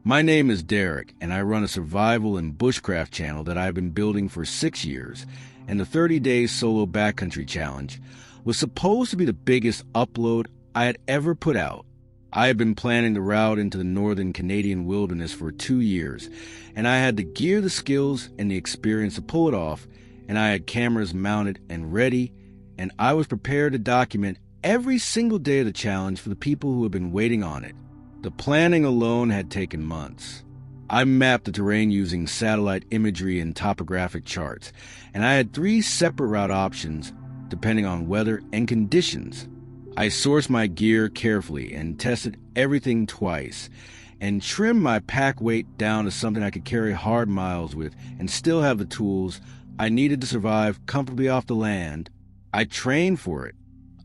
My name is Derek, and I run a survival and bushcraft channel that I've been building for 6 years, and the 30-day solo backcountry challenge was supposed to be the biggest upload I had ever put out. I had been planning the route into the northern Canadian wilderness for 2 years, and I had the gear, the skills, and the experience to pull it off, and I had cameras mounted and ready, and I was prepared to document every single day of the challenge for the people who had been waiting on it. The planning alone had taken months. I mapped the terrain using satellite imagery and topographic charts, and I had 3 separate route options depending on weather and conditions. I sourced my gear carefully and tested everything twice, and trimmed my pack weight down to something I could carry hard miles with and still have the tools I needed to survive comfortably off the land. I trained for it.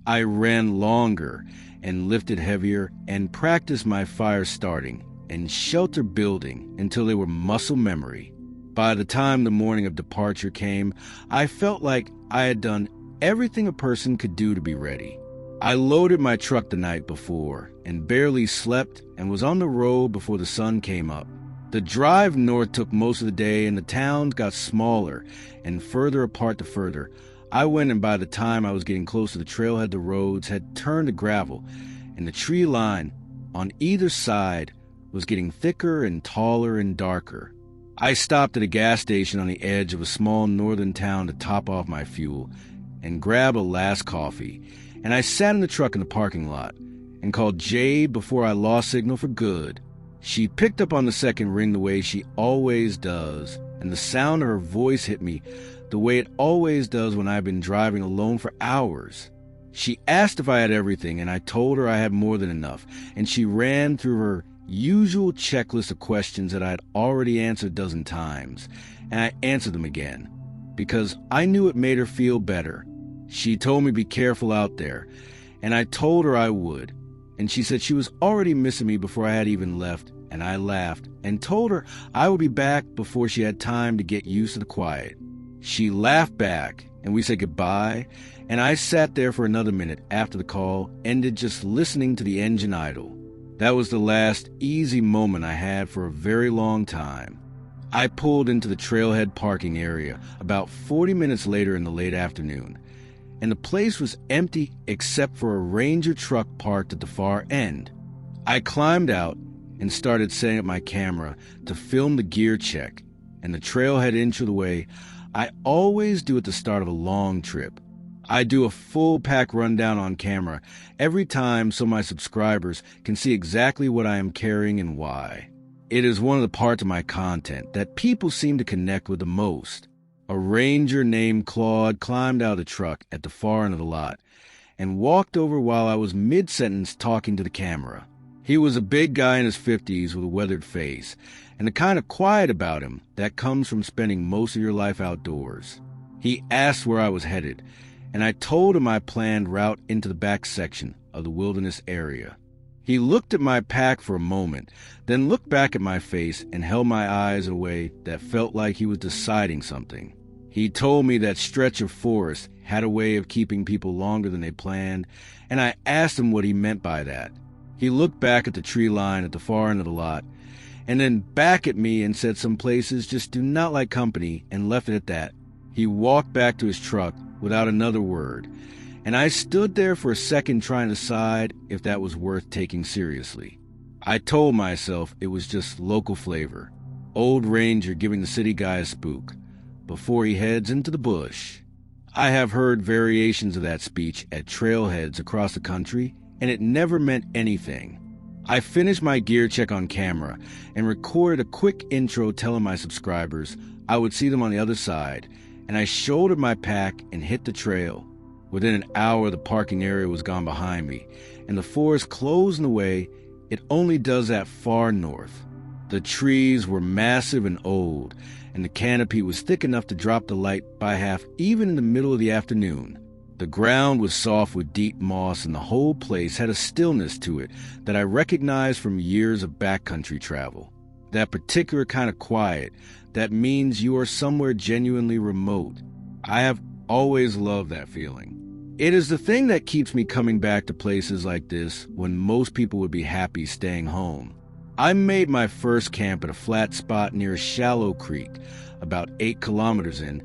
I ran longer and lifted heavier and practiced my fire starting and shelter building until they were muscle memory. By the time the morning of departure came, I felt like I had done everything a person could do to be ready. I loaded my truck the night before and barely slept and was on the road before the sun came up. The drive north took most of the day and the towns got smaller and further apart the further I went, and by the time I was getting close to the trailhead, the roads had turned to gravel, and the tree line on either side was getting thicker and taller and darker. I stopped at a gas station on the edge of a small northern town to top off my fuel and grab a last coffee, and I sat in the truck in the parking lot and called Jade before I lost signal for good. She picked up on the second ring the way she always does, and the sound of her voice hit me the way it always does when I've been driving alone for hours. She asked if I had everything, and I told her I had more than enough, and she ran through her usual checklist of questions that I had already answered a dozen times, and I answered them again, because I knew it made her feel better. She told me to be careful out there, and I told her I would, and she said she was already missing me before I had even left, and I laughed and told her I would be back before she had time to get used to the quiet. She laughed back, and we said goodbye, and I sat there for another minute after the call ended just listening to the engine idle. That was the last easy moment I had for a very long time. I pulled into the trailhead parking area about 40 minutes later in the late afternoon, and the place was empty except for a Ranger truck parked at the far end. I climbed out and started setting up my camera to film the gear check, and the trailhead inch of the way I always do at the start of a long trip. I do a full pack rundown on camera every time so my subscribers can see exactly what I am carrying and why. It is one of the parts of my content that people seem to connect with the most. A ranger named Claude climbed out of the truck at the far end of the lot and walked over while I was mid-sentence talking to the camera. He was a big guy in his 50s with a weathered face, and the kind of quiet about him that comes from spending most of your life outdoors. He asked where I was headed, and I told him my planned route into the back section of the wilderness area. He looked at my pack for a moment, then looked back at my face and held my eyes in a way that felt like he was deciding something. He told me that stretch of forest had a way of keeping people longer than they planned, and I asked him what he meant by that. He looked back at the tree line at the far end of the lot, and then back at me and said some places just do not like company, and left it at that. He walked back to his truck without another word, and I stood there for a second trying to decide if that was worth taking seriously. I told myself it was just local flavor, old Ranger giving the city guy a spook before he heads into the bush. I have heard variations of that speech at trailheads across the country, and it never meant anything. I finished my gear check on camera and recorded a quick intro telling my subscribers I would see them on the other side, and I shouldered my pack and hit the trail. Within an hour, the parking area was gone behind me, and the forest closed in a way it only does that far north. The trees were massive and old, and the canopy was thick enough to drop the light by half even in the middle of the afternoon. The ground was soft with deep moss, and the whole place had a stillness to it that I recognized from years of backcountry travel. That particular kind of quiet that means you are somewhere genuinely remote. I have always loved that feeling. It is the thing that keeps me coming back to places like this when most people would be happy staying home. I made my first camp at a flat spot near a shallow creek, about 8 kilometers in,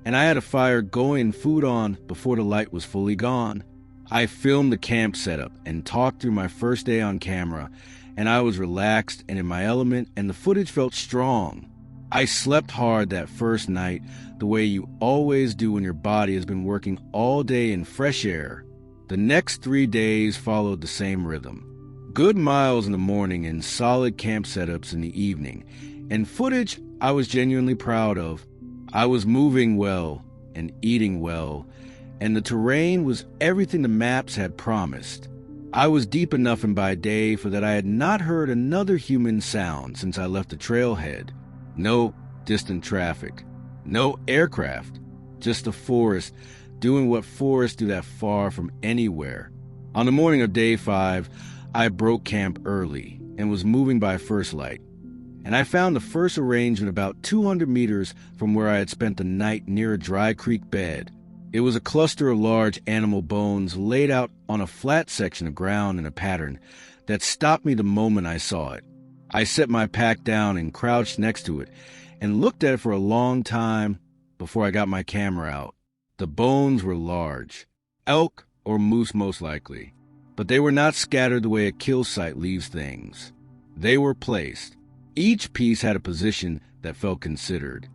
and I had a fire going and food on before the light was fully gone. I filmed the camp setup and talked through my first day on camera, and I was relaxed and in my element, and the footage felt strong. I slept hard that first night, the way you always do when your body has been working all day in fresh air. The next 3 days followed the same rhythm. Good miles in the morning and solid camp setups in the evening, and footage I was genuinely proud of. I was moving well and eating well, and the terrain was everything the maps had promised. I was deep enough in by day for that I had not heard another human sound since I left the trailhead. No distant traffic, no aircraft, just the forest doing what forests do that far from anywhere. On the morning of day 5, I broke camp early and was moving by first light, and I found the first arrangement about 200 meters from where I had spent the night near a dry creek bed. It was a cluster of large animal bones laid out on a flat section of ground in a pattern that stopped me the moment I saw it. I set my pack down and crouched next to it and looked at it for a long time before I got my camera out. The bones were large, elk or moose most likely, but they were not scattered the way a kill site leaves things. They were placed. Each piece had a position that felt considered.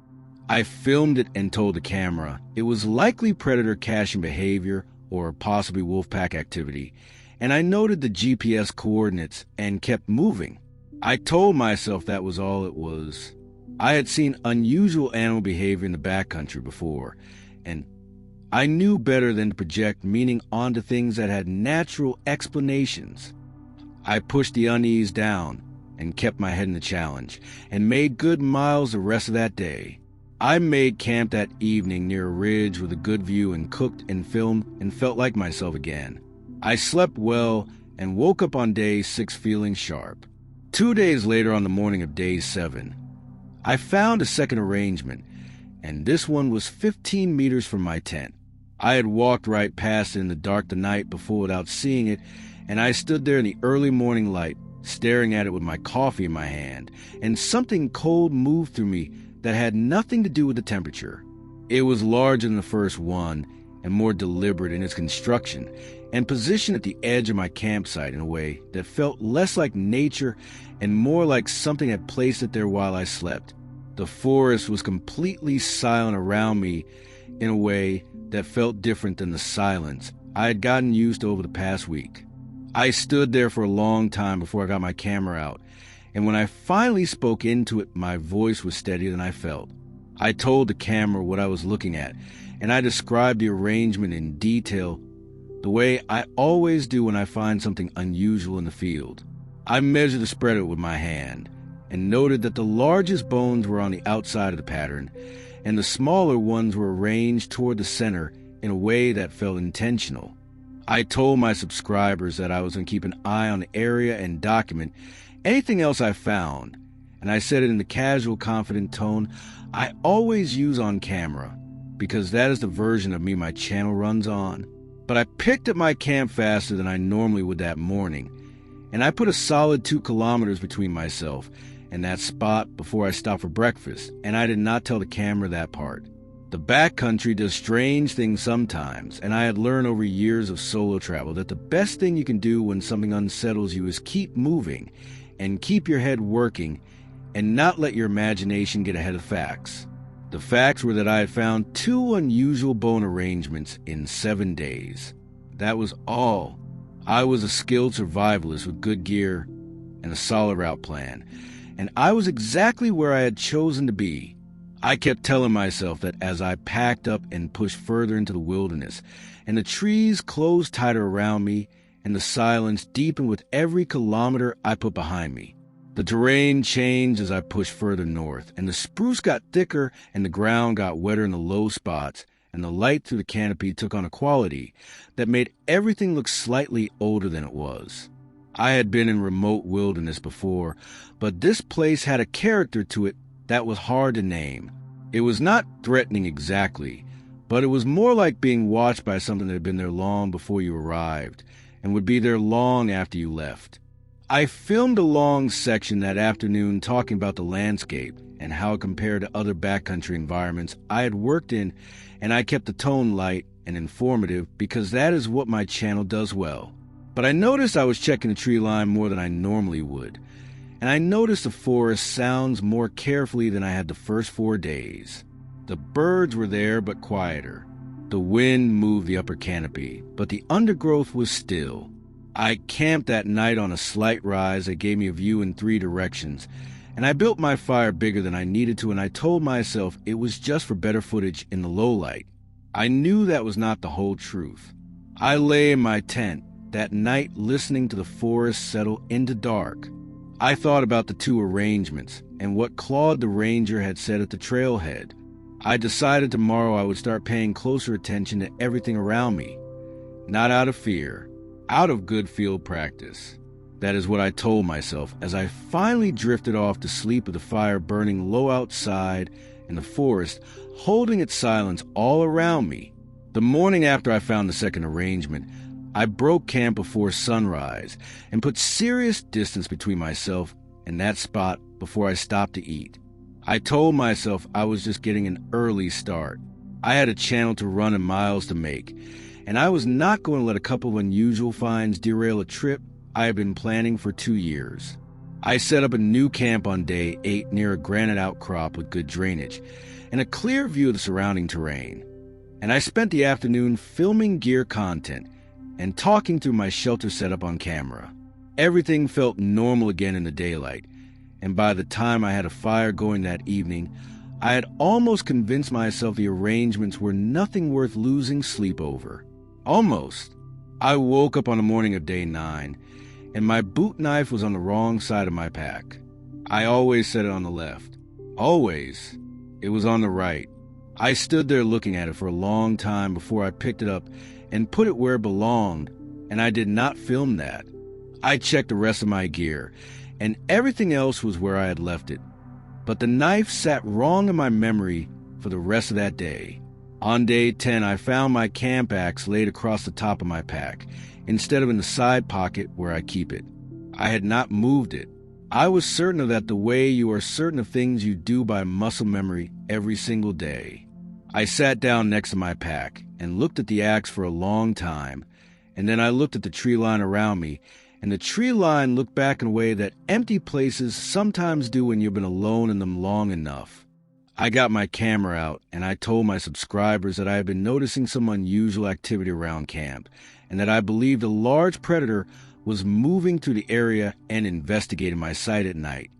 I filmed it and told the camera it was likely predator caching behavior or possibly wolfpack activity, and I noted the GPS coordinates and kept moving. I told myself that was all it was. I had seen unusual animal behavior in the backcountry before, and I knew better than to project meaning onto things that had natural explanations. I pushed the unease down and kept my head in the challenge, and made good miles the rest of that day. I made camp that evening near a ridge with a good view and cooked and filmed and felt like myself again. I slept well and woke up on day 6 feeling sharp. 2 days later, on the morning of day 7, I found a second arrangement, and this one was 15 meters from my tent. I had walked right past it in the dark the night before without seeing it, and I stood there in the early morning light, staring at it with my coffee in my hand, and something cold moved through me that had nothing to do with the temperature. It was larger than the first one and more deliberate in its construction, and positioned at the edge of my campsite in a way that felt less like nature and more like something had placed it there while I slept. The forest was completely silent around me in a way that felt different than the silence I had gotten used to over the past week. I stood there for a long time before I got my camera out, and when I finally spoke into it, my voice was steadier than I felt. I told the camera what I was looking at, and I described the arrangement in detail, the way I always do when I find something unusual in the field. I measured the spread with my hand, and noted that the largest bones were on the outside of the pattern, and the smaller ones were arranged toward the center in a way that felt intentional. I told my subscribers that I was going to keep an eye on the area and document anything else I found, and I said it in the casual, confident tone I always use on camera, because that is the version of me my channel runs on. But I picked at my camp faster than I normally would that morning, and I put a solid 2 kilometers between myself and that spot before I stopped for breakfast, and I did not tell the camera that part. The backcountry does strange things sometimes, and I had learned over years of solo travel that the best thing you can do when something unsettles you is keep moving and keep your head working and not let your imagination get ahead of facts. The facts were that I had found 2 unusual bone arrangements in 7 days. That was all. I was a skilled survivalist with good gear and a solid route plan, and I was exactly where I had chosen to be. I kept telling myself that as I packed up and pushed further into the wilderness, and the trees closed tighter around me, and the silence deepened with every kilometer I put behind me. The terrain changed as I pushed further north, and the spruce got thicker and the ground got wetter in the low spots, and the light through the canopy took on a quality that made everything look slightly older than it was. I had been in remote wilderness before, but this place had a character to it that was hard to name. It was not threatening exactly, but it was more like being watched by something that had been there long before you arrived, and would be there long after you left. I filmed a long section that afternoon talking about the landscape and how it compared to other backcountry environments I had worked in, and I kept the tone light and informative because that is what my channel does well. But I noticed I was checking the tree line more than I normally would, and I noticed the forest sounds more carefully than I had the first 4 days. The birds were there but quieter. The wind moved the upper canopy, but the undergrowth was still. I camped that night on a slight rise that gave me a view in 3 directions, and I built my fire bigger than I needed to, and I told myself it was just for better footage in the low light. I knew that was not the whole truth. I lay in my tent that night listening to the forest settle into dark. I thought about the 2 arrangements and what Claude the ranger had said at the trailhead. I decided tomorrow I would start paying closer attention to everything around me. Not out of fear, out of good field practice. That is what I told myself as I finally drifted off to sleep with the fire burning low outside and the forest holding its silence all around me. The morning after I found the second arrangement, I broke camp before sunrise and put serious distance between myself and that spot before I stopped to eat. I told myself I was just getting an early start. I had a channel to run and miles to make, and I was not going to let a couple of unusual finds derail a trip I had been planning for 2 years. I set up a new camp on day 8 near a granite outcrop with good drainage and a clear view of the surrounding terrain. And I spent the afternoon filming gear content and talking through my shelter setup on camera. Everything felt normal again in the daylight, and by the time I had a fire going that evening, I had almost convinced myself the arrangements were nothing worth losing sleep over. Almost. I woke up on the morning of day 9, and my boot knife was on the wrong side of my pack. I always set it on the left. Always. It was on the right. I stood there looking at it for a long time before I picked it up and put it where it belonged, and I did not film that. I checked the rest of my gear, and everything else was where I had left it. But the knife sat wrong in my memory for the rest of that day. On day 10, I found my camp axe laid across the top of my pack, instead of in the side pocket where I keep it. I had not moved it. I was certain of that the way you are certain of things you do by muscle memory every single day. I sat down next to my pack and looked at the axe for a long time, and then I looked at the tree line around me, and the tree line looked back in a way that empty places sometimes do when you've been alone in them long enough. I got my camera out, and I told my subscribers that I had been noticing some unusual activity around camp, and that I believed a large predator was moving through the area and investigating my site at night.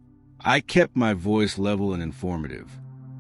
I kept my voice level and informative.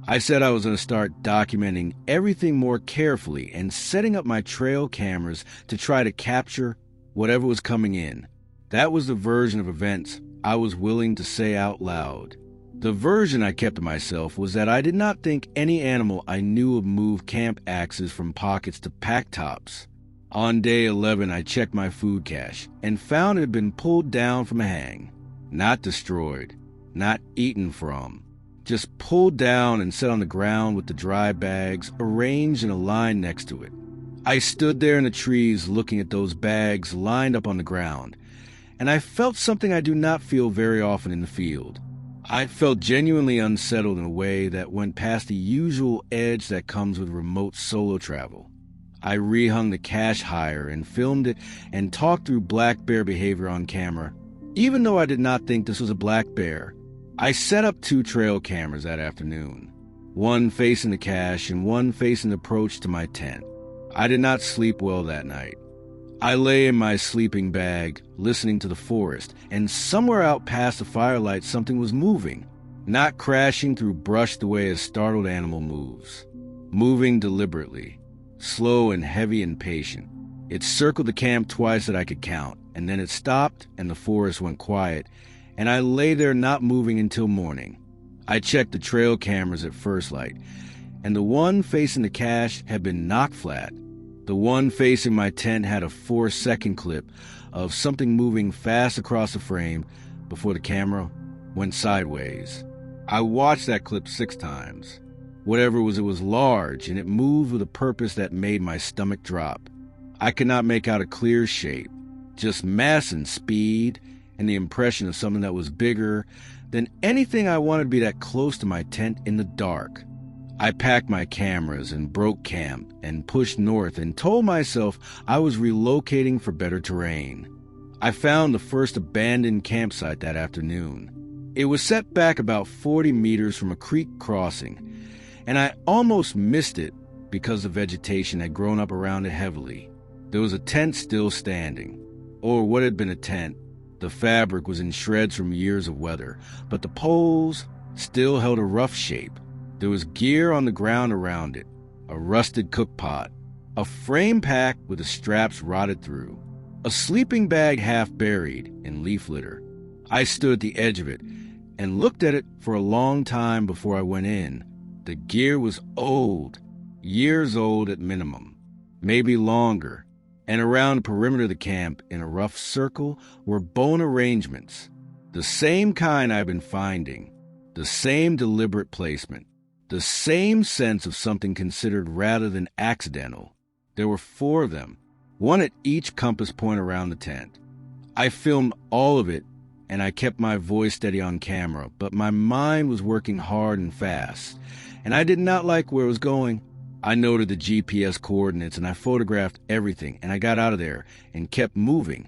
I said I was going to start documenting everything more carefully and setting up my trail cameras to try to capture whatever was coming in. That was the version of events I was willing to say out loud. The version I kept to myself was that I did not think any animal I knew would move camp axes from pockets to pack tops. On day 11, I checked my food cache and found it had been pulled down from a hang. Not destroyed, not eaten from, just pulled down and set on the ground with the dry bags arranged in a line next to it. I stood there in the trees looking at those bags lined up on the ground, and I felt something I do not feel very often in the field. I felt genuinely unsettled in a way that went past the usual edge that comes with remote solo travel. I rehung the cache higher and filmed it and talked through black bear behavior on camera, even though I did not think this was a black bear. I set up 2 trail cameras that afternoon, one facing the cache and one facing the approach to my tent. I did not sleep well that night. I lay in my sleeping bag, listening to the forest, and somewhere out past the firelight something was moving, not crashing through brush the way a startled animal moves. Moving deliberately, slow and heavy and patient. It circled the camp twice that I could count, and then it stopped and the forest went quiet, and I lay there not moving until morning. I checked the trail cameras at first light, and the one facing the cache had been knocked flat. The one facing my tent had a 4-second clip of something moving fast across the frame before the camera went sideways. I watched that clip 6 times. Whatever it was large, and it moved with a purpose that made my stomach drop. I could not make out a clear shape, just mass and speed, and the impression of something that was bigger than anything I wanted to be that close to my tent in the dark. I packed my cameras and broke camp and pushed north and told myself I was relocating for better terrain. I found the first abandoned campsite that afternoon. It was set back about 40 meters from a creek crossing, and I almost missed it because the vegetation had grown up around it heavily. There was a tent still standing, or what had been a tent. The fabric was in shreds from years of weather, but the poles still held a rough shape. There was gear on the ground around it, a rusted cookpot, a frame pack with the straps rotted through, a sleeping bag half buried in leaf litter. I stood at the edge of it and looked at it for a long time before I went in. The gear was old, years old at minimum, maybe longer, and around the perimeter of the camp in a rough circle were bone arrangements, the same kind I've been finding, the same deliberate placement, the same sense of something considered rather than accidental. There were 4 of them, one at each compass point around the tent. I filmed all of it, and I kept my voice steady on camera, but my mind was working hard and fast, and I did not like where it was going. I noted the GPS coordinates, and I photographed everything, and I got out of there and kept moving.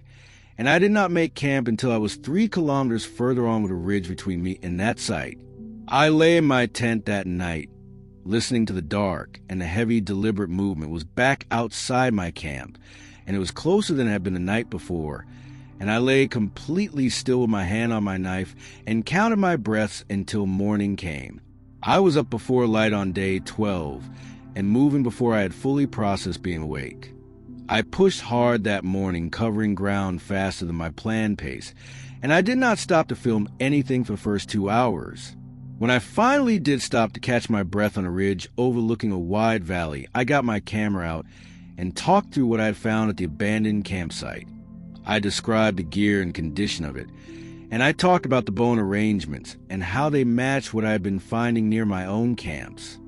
And I did not make camp until I was 3 kilometers further on with a ridge between me and that site. I lay in my tent that night, listening to the dark, and the heavy, deliberate movement was back outside my camp, and it was closer than it had been the night before. And I lay completely still with my hand on my knife and counted my breaths until morning came. I was up before light on day 12 and moving before I had fully processed being awake. I pushed hard that morning, covering ground faster than my planned pace, and I did not stop to film anything for the first 2 hours. When I finally did stop to catch my breath on a ridge overlooking a wide valley, I got my camera out and talked through what I had found at the abandoned campsite. I described the gear and condition of it, and I talked about the bone arrangements and how they matched what I had been finding near my own camps.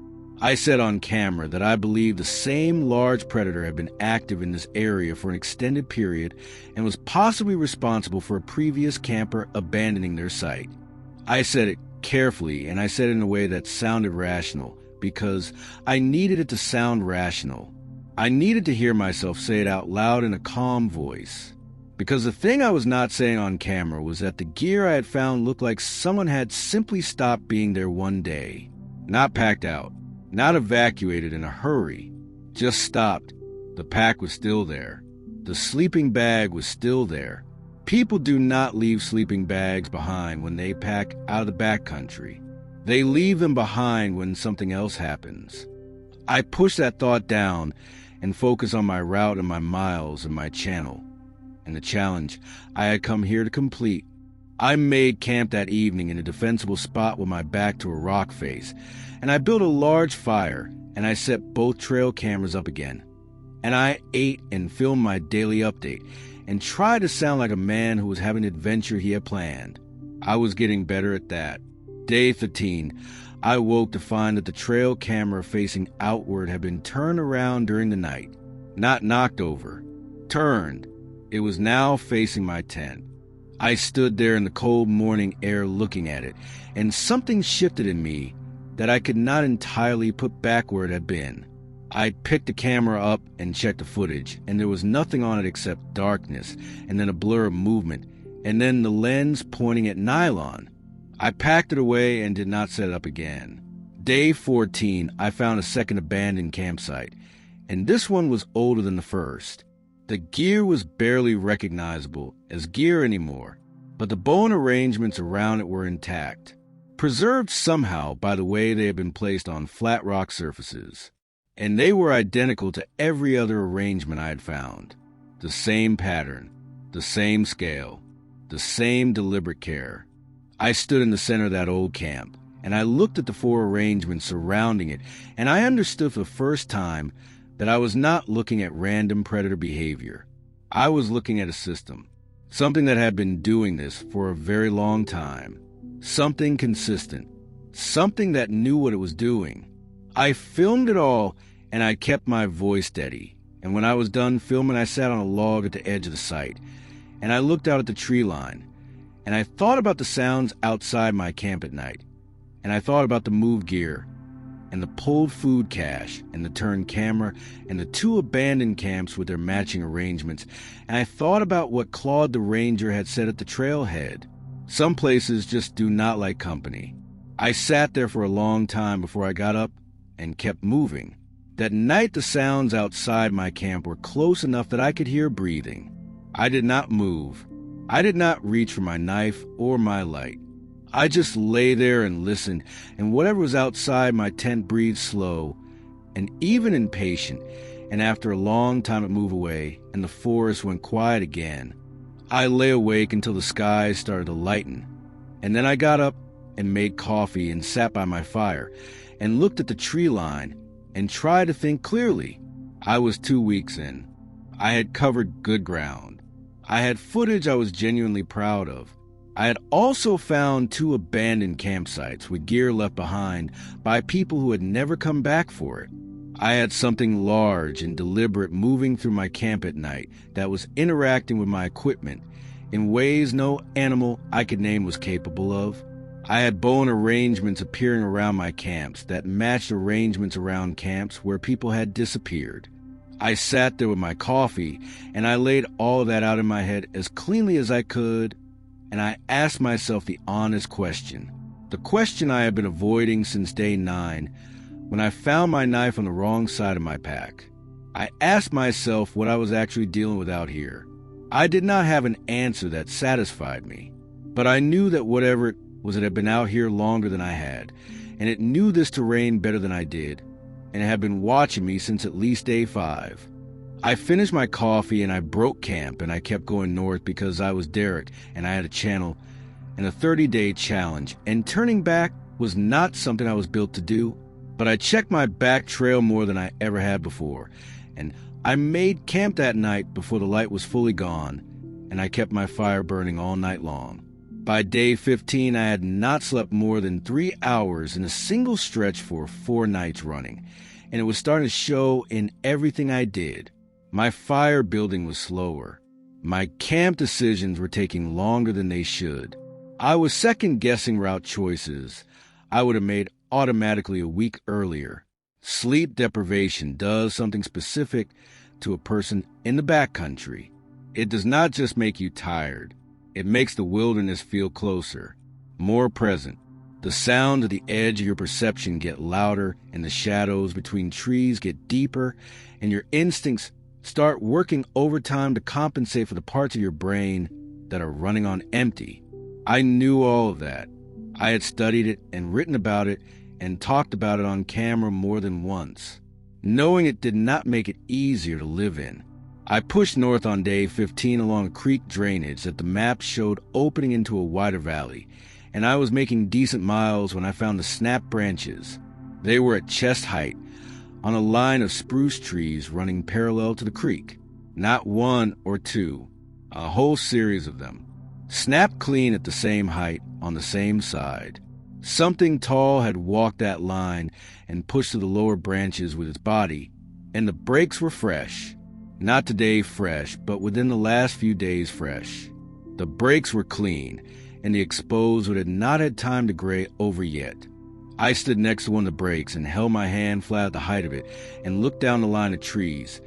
I said on camera that I believed the same large predator had been active in this area for an extended period and was possibly responsible for a previous camper abandoning their site. I said it carefully, and I said it in a way that sounded rational, because I needed it to sound rational. I needed to hear myself say it out loud in a calm voice. Because the thing I was not saying on camera was that the gear I had found looked like someone had simply stopped being there one day. Not packed out, not evacuated in a hurry, just stopped. The pack was still there. The sleeping bag was still there. People do not leave sleeping bags behind when they pack out of the backcountry. They leave them behind when something else happens. I push that thought down and focus on my route and my miles and my channel. And the challenge I had come here to complete. I made camp that evening in a defensible spot with my back to a rock face, and I built a large fire, and I set both trail cameras up again. And I ate and filmed my daily update, and tried to sound like a man who was having an adventure he had planned. I was getting better at that. Day 13, I woke to find that the trail camera facing outward had been turned around during the night. Not knocked over. Turned. It was now facing my tent. I stood there in the cold morning air looking at it, and something shifted in me that I could not entirely put back where it had been. I picked the camera up and checked the footage, and there was nothing on it except darkness, and then a blur of movement, and then the lens pointing at nylon. I packed it away and did not set it up again. Day 14, I found a second abandoned campsite, and this one was older than the first. The gear was barely recognizable as gear anymore, but the bone arrangements around it were intact, preserved somehow by the way they had been placed on flat rock surfaces. And they were identical to every other arrangement I had found. The same pattern, the same scale, the same deliberate care. I stood in the center of that old camp, and I looked at the 4 arrangements surrounding it, and I understood for the first time that I was not looking at random predator behavior. I was looking at a system, something that had been doing this for a very long time, something consistent, something that knew what it was doing. I filmed it all, and I kept my voice steady, and when I was done filming, I sat on a log at the edge of the site, and I looked out at the tree line, And I thought about the sounds outside my camp at night. And I thought about the moved gear, and the pulled food cache, and the turned camera, and the 2 abandoned camps with their matching arrangements. And I thought about what Claude the Ranger had said at the trailhead. Some places just do not like company. I sat there for a long time before I got up and kept moving. That night the sounds outside my camp were close enough that I could hear breathing. I did not move. I did not reach for my knife or my light. I just lay there and listened, and whatever was outside my tent breathed slow and even impatient, and after a long time it moved away, and the forest went quiet again. I lay awake until the skies started to lighten, and then I got up and made coffee and sat by my fire and looked at the tree line and tried to think clearly. I was 2 weeks in. I had covered good ground. I had footage I was genuinely proud of. I had also found 2 abandoned campsites with gear left behind by people who had never come back for it. I had something large and deliberate moving through my camp at night that was interacting with my equipment in ways no animal I could name was capable of. I had bone arrangements appearing around my camps that matched arrangements around camps where people had disappeared. I sat there with my coffee, and I laid all of that out in my head as cleanly as I could, and I asked myself the honest question. The question I had been avoiding since day 9, when I found my knife on the wrong side of my pack. I asked myself what I was actually dealing with out here. I did not have an answer that satisfied me, but I knew that whatever it was, it had been out here longer than I had, and it knew this terrain better than I did, and it had been watching me since at least day 5. I finished my coffee and I broke camp, and I kept going north because I was Derek and I had a channel and a 30-day challenge, and turning back was not something I was built to do. But I checked my back trail more than I ever had before, and I made camp that night before the light was fully gone, and I kept my fire burning all night long. By day 15, I had not slept more than 3 hours in a single stretch for 4 nights running, and it was starting to show in everything I did. My fire building was slower. My camp decisions were taking longer than they should. I was second-guessing route choices I would have made automatically a week earlier. Sleep deprivation does something specific to a person in the backcountry. It does not just make you tired. It makes the wilderness feel closer, more present. The sound of the edge of your perception get louder, and the shadows between trees get deeper, and your instincts start working overtime to compensate for the parts of your brain that are running on empty. I knew all of that. I had studied it and written about it and talked about it on camera more than once. Knowing it did not make it easier to live in. I pushed north on day 15 along a creek drainage that the map showed opening into a wider valley, and I was making decent miles when I found the snap branches. They were at chest height, on a line of spruce trees running parallel to the creek. Not 1 or 2, a whole series of them. Snapped clean at the same height, on the same side. Something tall had walked that line and pushed through the lower branches with its body, and the breaks were fresh. Not today fresh, but within the last few days fresh. The breaks were clean, and the exposed wood had not had time to gray over yet. I stood next to one of the breaks and held my hand flat at the height of it and looked down the line of trees,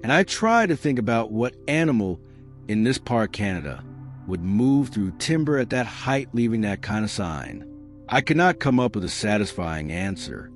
and I tried to think about what animal in this part of Canada would move through timber at that height, leaving that kind of sign. I could not come up with a satisfying answer.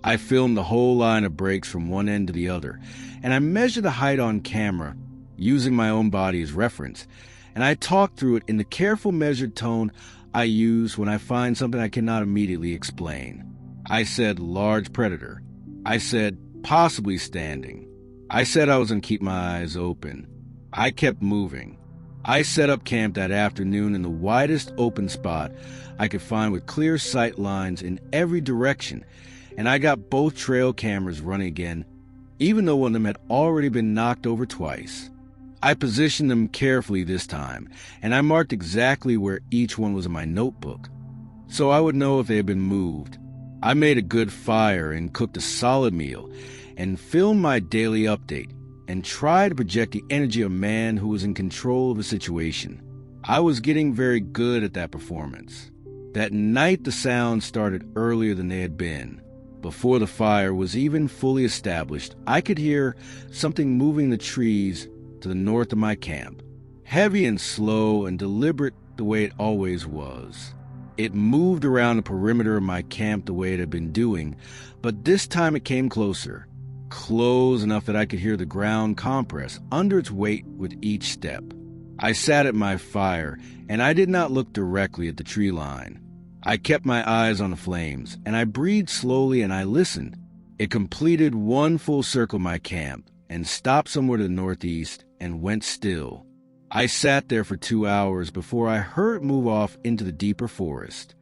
I filmed the whole line of breaks from one end to the other, and I measured the height on camera, using my own body as reference, and I talked through it in the careful, measured tone I use when I find something I cannot immediately explain. I said large predator. I said possibly standing. I said I was going to keep my eyes open. I kept moving. I set up camp that afternoon in the widest open spot I could find with clear sight lines in every direction, and I got both trail cameras running again, even though one of them had already been knocked over twice. I positioned them carefully this time, and I marked exactly where each one was in my notebook, so I would know if they had been moved. I made a good fire and cooked a solid meal, and filmed my daily update, and tried to project the energy of a man who was in control of the situation. I was getting very good at that performance. That night the sounds started earlier than they had been. Before the fire was even fully established, I could hear something moving the trees to the north of my camp. Heavy and slow and deliberate the way it always was. It moved around the perimeter of my camp the way it had been doing, but this time it came closer. Close enough that I could hear the ground compress under its weight with each step. I sat at my fire, and I did not look directly at the tree line. I kept my eyes on the flames, and I breathed slowly and I listened. It completed one full circle of my camp, and stopped somewhere to the northeast, and went still. I sat there for 2 hours before I heard it move off into the deeper forest.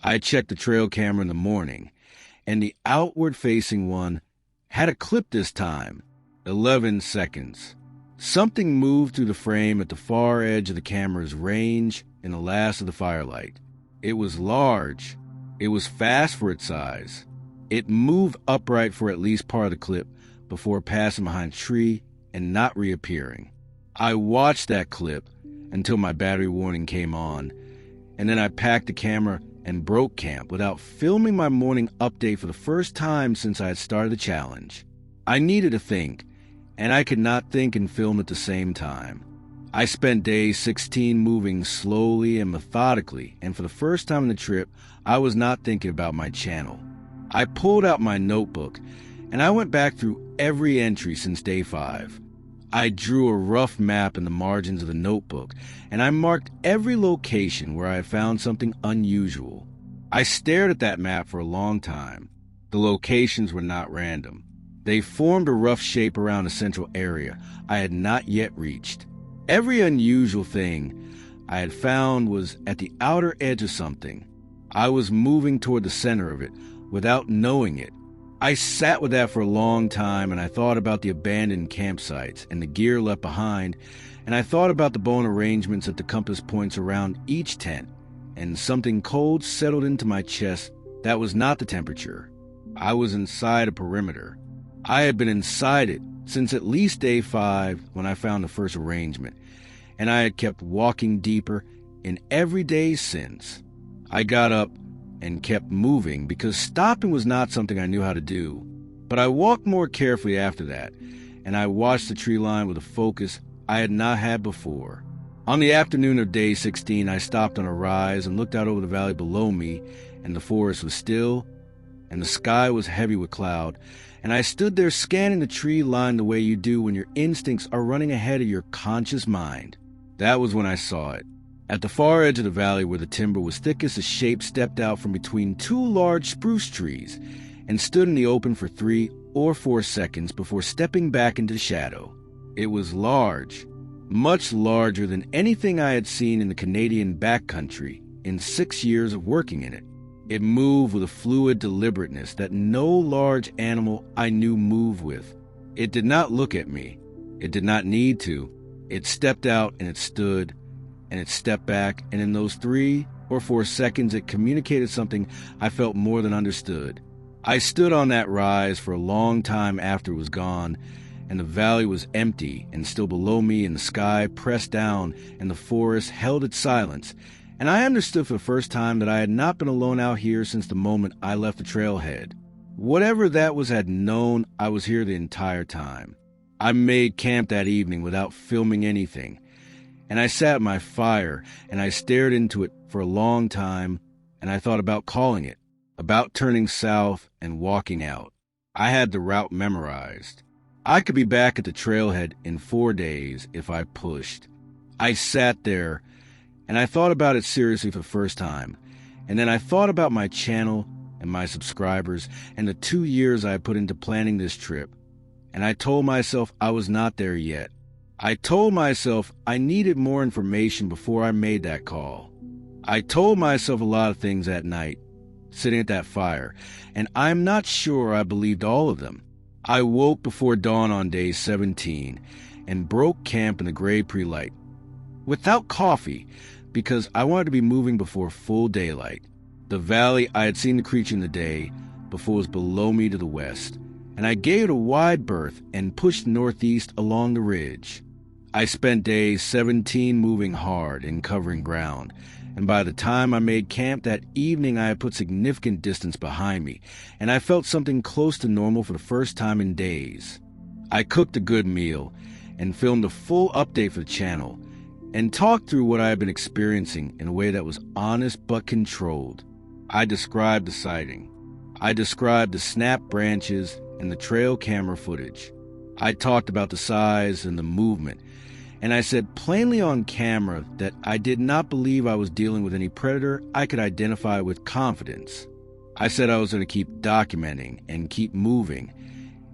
I checked the trail camera in the morning, and the outward-facing one had a clip this time, 11 seconds. Something moved through the frame at the far edge of the camera's range in the last of the firelight. It was large. It was fast for its size. It moved upright for at least part of the clip before passing behind a tree and not reappearing. I watched that clip until my battery warning came on, and then I packed the camera and broke camp without filming my morning update for the first time since I had started the challenge. I needed to think, and I could not think and film at the same time. I spent day 16 moving slowly and methodically, and for the first time in the trip, I was not thinking about my channel. I pulled out my notebook, and I went back through every entry since day 5. I drew a rough map in the margins of the notebook, and I marked every location where I had found something unusual. I stared at that map for a long time. The locations were not random. They formed a rough shape around a central area I had not yet reached. Every unusual thing I had found was at the outer edge of something. I was moving toward the center of it without knowing it. I sat with that for a long time, and I thought about the abandoned campsites and the gear left behind, and I thought about the bone arrangements at the compass points around each tent, and something cold settled into my chest. That was not the temperature. I was inside a perimeter. I had been inside it since at least day 5 when I found the first arrangement, and I had kept walking deeper in every day since. I got up and kept moving because stopping was not something I knew how to do. But I walked more carefully after that, and I watched the tree line with a focus I had not had before. On the afternoon of day 16, I stopped on a rise and looked out over the valley below me, and the forest was still, and the sky was heavy with cloud, and I stood there scanning the tree line the way you do when your instincts are running ahead of your conscious mind. That was when I saw it. At the far edge of the valley where the timber was thickest, a shape stepped out from between 2 large spruce trees and stood in the open for 3 or 4 seconds before stepping back into the shadow. It was large, much larger than anything I had seen in the Canadian backcountry in 6 years of working in it. It moved with a fluid deliberateness that no large animal I knew moved with. It did not look at me. It did not need to. It stepped out and it stood, and it stepped back, and in those 3 or 4 seconds it communicated something I felt more than understood. I stood on that rise for a long time after it was gone, and the valley was empty and still below me, and the sky pressed down, and the forest held its silence, and I understood for the first time that I had not been alone out here since the moment I left the trailhead. Whatever that was had known I was here the entire time. I made camp that evening without filming anything, and I sat at my fire, and I stared into it for a long time, and I thought about calling it, about turning south and walking out. I had the route memorized. I could be back at the trailhead in 4 days if I pushed. I sat there, and I thought about it seriously for the first time, and then I thought about my channel and my subscribers and the 2 years I had put into planning this trip, and I told myself I was not there yet. I told myself I needed more information before I made that call. I told myself a lot of things that night, sitting at that fire, and I'm not sure I believed all of them. I woke before dawn on day 17 and broke camp in the gray pre-light, without coffee, because I wanted to be moving before full daylight. The valley I had seen the creature in the day before was below me to the west, and I gave it a wide berth and pushed northeast along the ridge. I spent day 17 moving hard and covering ground, and by the time I made camp that evening I had put significant distance behind me, and I felt something close to normal for the first time in days. I cooked a good meal and filmed a full update for the channel, and talked through what I had been experiencing in a way that was honest but controlled. I described the sighting. I described the snap branches and the trail camera footage. I talked about the size and the movement, and I said plainly on camera that I did not believe I was dealing with any predator I could identify with confidence. I said I was going to keep documenting and keep moving,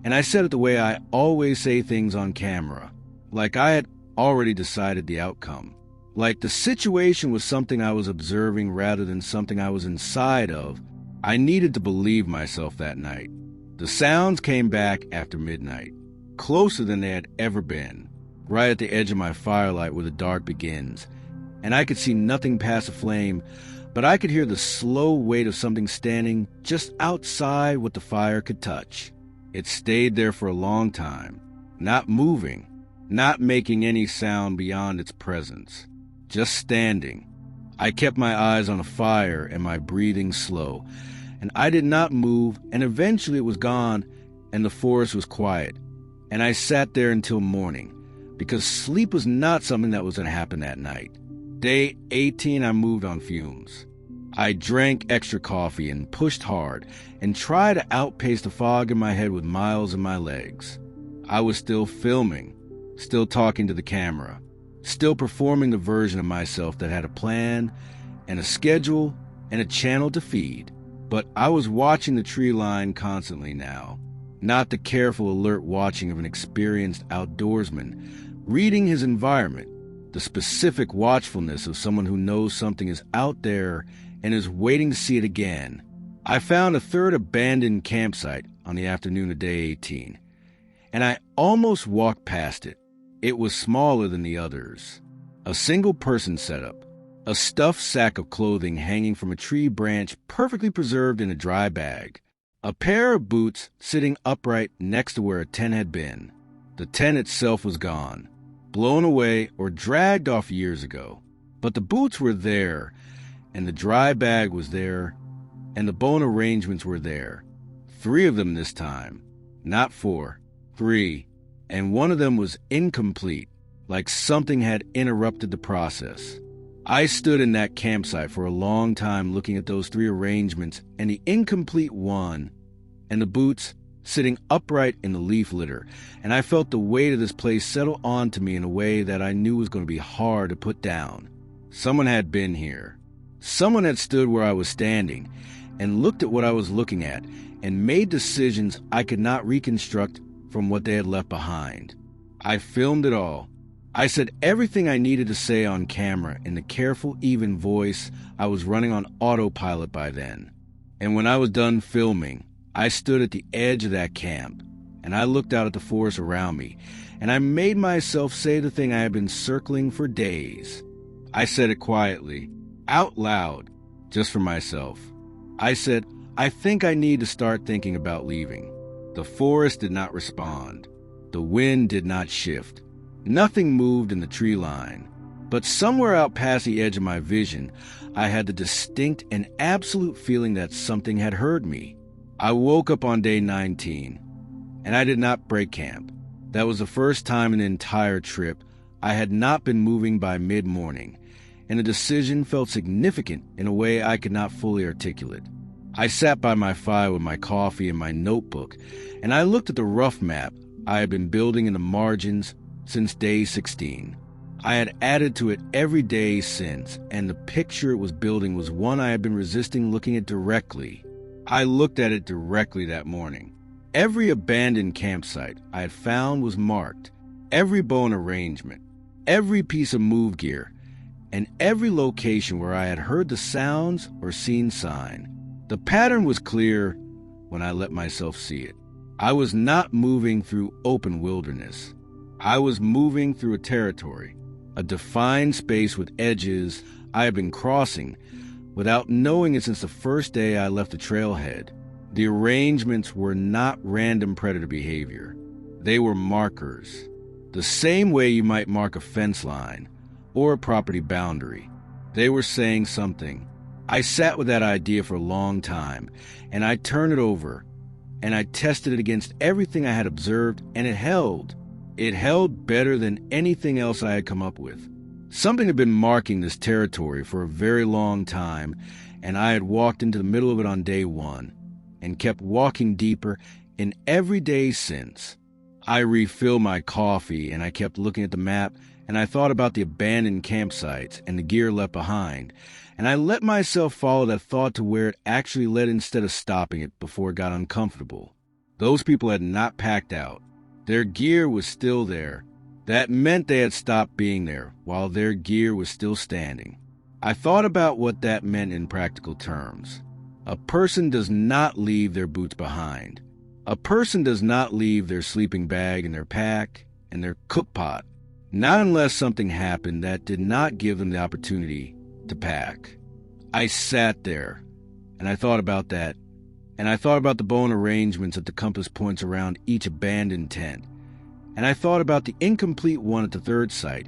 and I said it the way I always say things on camera, like I had already decided the outcome. Like the situation was something I was observing rather than something I was inside of. I needed to believe myself that night. The sounds came back after midnight, closer than they had ever been, right at the edge of my firelight where the dark begins, and I could see nothing past a flame, but I could hear the slow weight of something standing just outside what the fire could touch. It stayed there for a long time, not moving, not making any sound beyond its presence, just standing. I kept my eyes on the fire and my breathing slow, and I did not move, and eventually it was gone, and the forest was quiet, and I sat there until morning, because sleep was not something that was going to happen that night. Day 18, I moved on fumes. I drank extra coffee and pushed hard and tried to outpace the fog in my head with miles in my legs. I was still filming, still talking to the camera, still performing the version of myself that had a plan and a schedule and a channel to feed. But I was watching the tree line constantly now, not the careful, alert watching of an experienced outdoorsman, reading his environment, the specific watchfulness of someone who knows something is out there and is waiting to see it again. I found a third abandoned campsite on the afternoon of day 18, and I almost walked past it. It was smaller than the others. A single-person setup, a stuffed sack of clothing hanging from a tree branch perfectly preserved in a dry bag, a pair of boots sitting upright next to where a tent had been. The tent itself was gone, blown away or dragged off years ago, but the boots were there, and the dry bag was there, and the bone arrangements were there. 3 of them this time, not 4, 3, and one of them was incomplete, like something had interrupted the process. I stood in that campsite for a long time looking at those 3 arrangements and the incomplete one, and the boots sitting upright in the leaf litter, and I felt the weight of this place settle onto me in a way that I knew was going to be hard to put down. Someone had been here. Someone had stood where I was standing and looked at what I was looking at and made decisions I could not reconstruct from what they had left behind. I filmed it all. I said everything I needed to say on camera in the careful, even voice I was running on autopilot by then. And when I was done filming, I stood at the edge of that camp, and I looked out at the forest around me, and I made myself say the thing I had been circling for days. I said it quietly, out loud, just for myself. I said, I think I need to start thinking about leaving. The forest did not respond. The wind did not shift. Nothing moved in the tree line. But somewhere out past the edge of my vision, I had the distinct and absolute feeling that something had heard me. I woke up on day 19, and I did not break camp. That was the first time in the entire trip I had not been moving by mid-morning, and the decision felt significant in a way I could not fully articulate. I sat by my fire with my coffee and my notebook, and I looked at the rough map I had been building in the margins since day 16. I had added to it every day since, and the picture it was building was one I had been resisting looking at directly. I looked at it directly that morning. Every abandoned campsite I had found was marked, every bone arrangement, every piece of move gear, and every location where I had heard the sounds or seen sign. The pattern was clear when I let myself see it. I was not moving through open wilderness. I was moving through a territory, a defined space with edges I had been crossing without knowing it since the first day I left the trailhead. The arrangements were not random predator behavior. They were markers. the same way you might mark a fence line or a property boundary. They were saying something. I sat with that idea for a long time, and I turned it over, and I tested it against everything I had observed, and it held. It held better than anything else I had come up with. Something had been marking this territory for a very long time, and I had walked into the middle of it on day one, and kept walking deeper in every day since. I refilled my coffee, and I kept looking at the map, and I thought about the abandoned campsites and the gear left behind, and I let myself follow that thought to where it actually led instead of stopping it before it got uncomfortable. Those people had not packed out. Their gear was still there. That meant they had stopped being there, while their gear was still standing. I thought about what that meant in practical terms. A person does not leave their boots behind. A person does not leave their sleeping bag and their pack and their cook pot, not unless something happened that did not give them the opportunity to pack. I sat there, and I thought about that, and I thought about the bone arrangements at the compass points around each abandoned tent, and I thought about the incomplete one at the third site,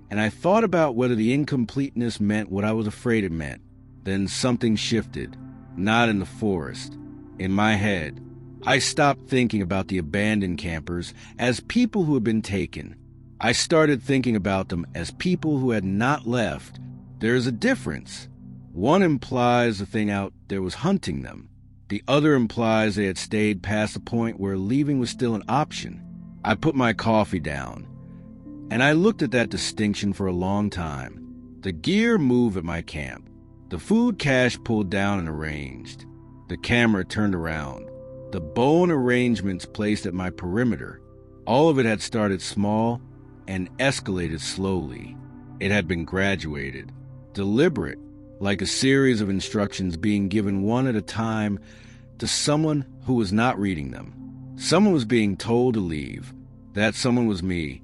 and I thought about whether the incompleteness meant what I was afraid it meant. Then something shifted, not in the forest, in my head. I stopped thinking about the abandoned campers as people who had been taken. I started thinking about them as people who had not left. There is a difference. One implies the thing out there was hunting them. The other implies they had stayed past the point where leaving was still an option. I put my coffee down, and I looked at that distinction for a long time. The gear moved at my camp. The food cache pulled down and arranged. The camera turned around. The bone arrangements placed at my perimeter. All of it had started small and escalated slowly. It had been graduated, deliberate, like a series of instructions being given one at a time to someone who was not reading them. Someone was being told to leave. That someone was me.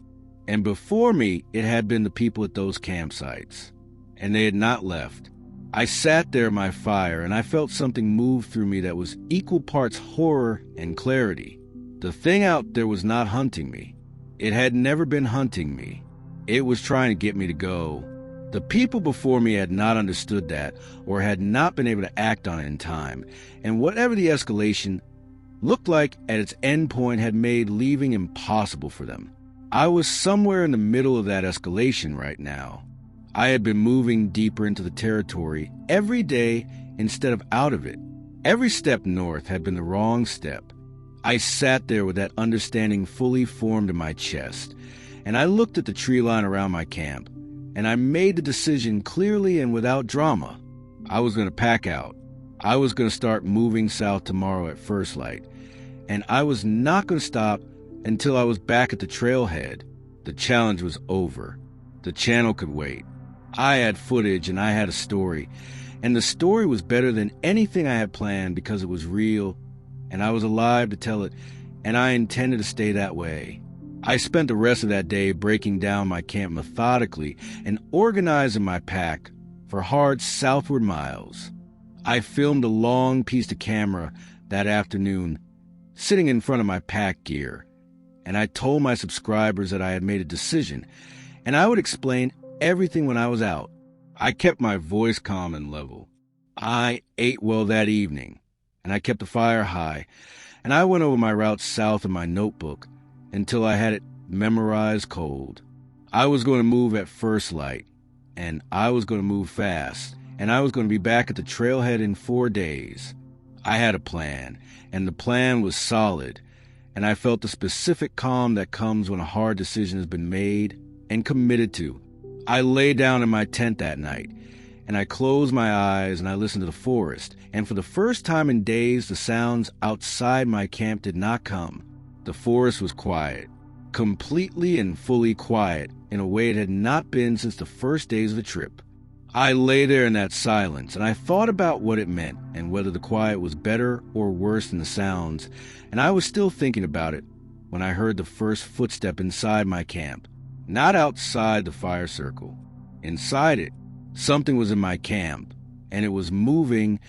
And before me, it had been the people at those campsites. And they had not left. I sat there at my fire, and I felt something move through me that was equal parts horror and clarity. The thing out there was not hunting me. It had never been hunting me. It was trying to get me to go. The people before me had not understood that, or had not been able to act on it in time, and whatever the escalation looked like at its end point had made leaving impossible for them. I was somewhere in the middle of that escalation right now. I had been moving deeper into the territory every day instead of out of it. Every step north had been the wrong step. I sat there with that understanding fully formed in my chest, and I looked at the tree line around my camp, and I made the decision clearly and without drama. I was going to pack out. I was going to start moving south tomorrow at first light, and I was not going to stop until I was back at the trailhead. The challenge was over. The channel could wait. I had footage and I had a story, and the story was better than anything I had planned because it was real, and I was alive to tell it, and I intended to stay that way. I spent the rest of that day breaking down my camp methodically and organizing my pack for hard southward miles. I filmed a long piece to camera that afternoon, sitting in front of my pack gear, and I told my subscribers that I had made a decision, and I would explain everything when I was out. I kept my voice calm and level. I ate well that evening, and I kept the fire high, and I went over my route south in my notebook until I had it memorized cold. I was going to move at first light, and I was going to move fast, and I was going to be back at the trailhead in 4 days. I had a plan, and the plan was solid, and I felt the specific calm that comes when a hard decision has been made and committed to. I lay down in my tent that night, and I closed my eyes and I listened to the forest, and for the first time in days, the sounds outside my camp did not come. The forest was quiet, completely and fully quiet, in a way it had not been since the first days of the trip. I lay there in that silence, and I thought about what it meant, and whether the quiet was better or worse than the sounds, and I was still thinking about it when I heard the first footstep inside my camp. Not outside the fire circle. Inside it, something was in my camp, and it was moving,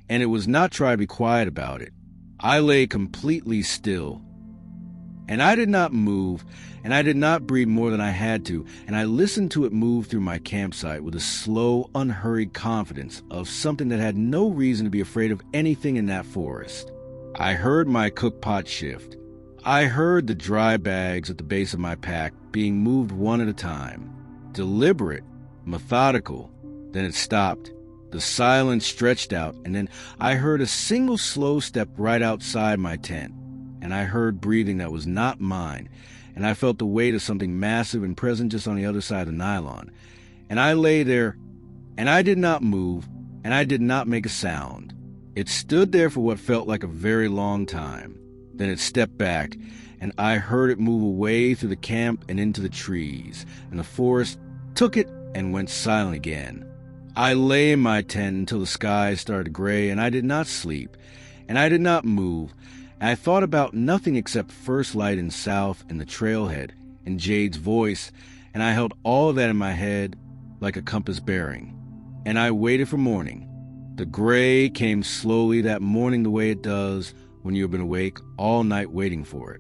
and it was not trying to be quiet about it. I lay completely still, And I did not move, and I did not breathe more than I had to, and I listened to it move through my campsite with a slow, unhurried confidence of something that had no reason to be afraid of anything in that forest. I heard my cook pot shift. I heard the dry bags at the base of my pack being moved one at a time. Deliberate, methodical. Then it stopped. The silence stretched out, and then I heard a single slow step right outside my tent. And I heard breathing that was not mine, and I felt the weight of something massive and present just on the other side of the nylon. And I lay there, and I did not move, and I did not make a sound. It stood there for what felt like a very long time. Then it stepped back, and I heard it move away through the camp and into the trees, and the forest took it and went silent again. I lay in my tent until the sky started to gray, and I did not sleep, and I did not move. And I thought about nothing except first light in south and the trailhead and Jade's voice, and I held all of that in my head like a compass bearing. And I waited for morning. The gray came slowly that morning the way it does when you have been awake all night waiting for it.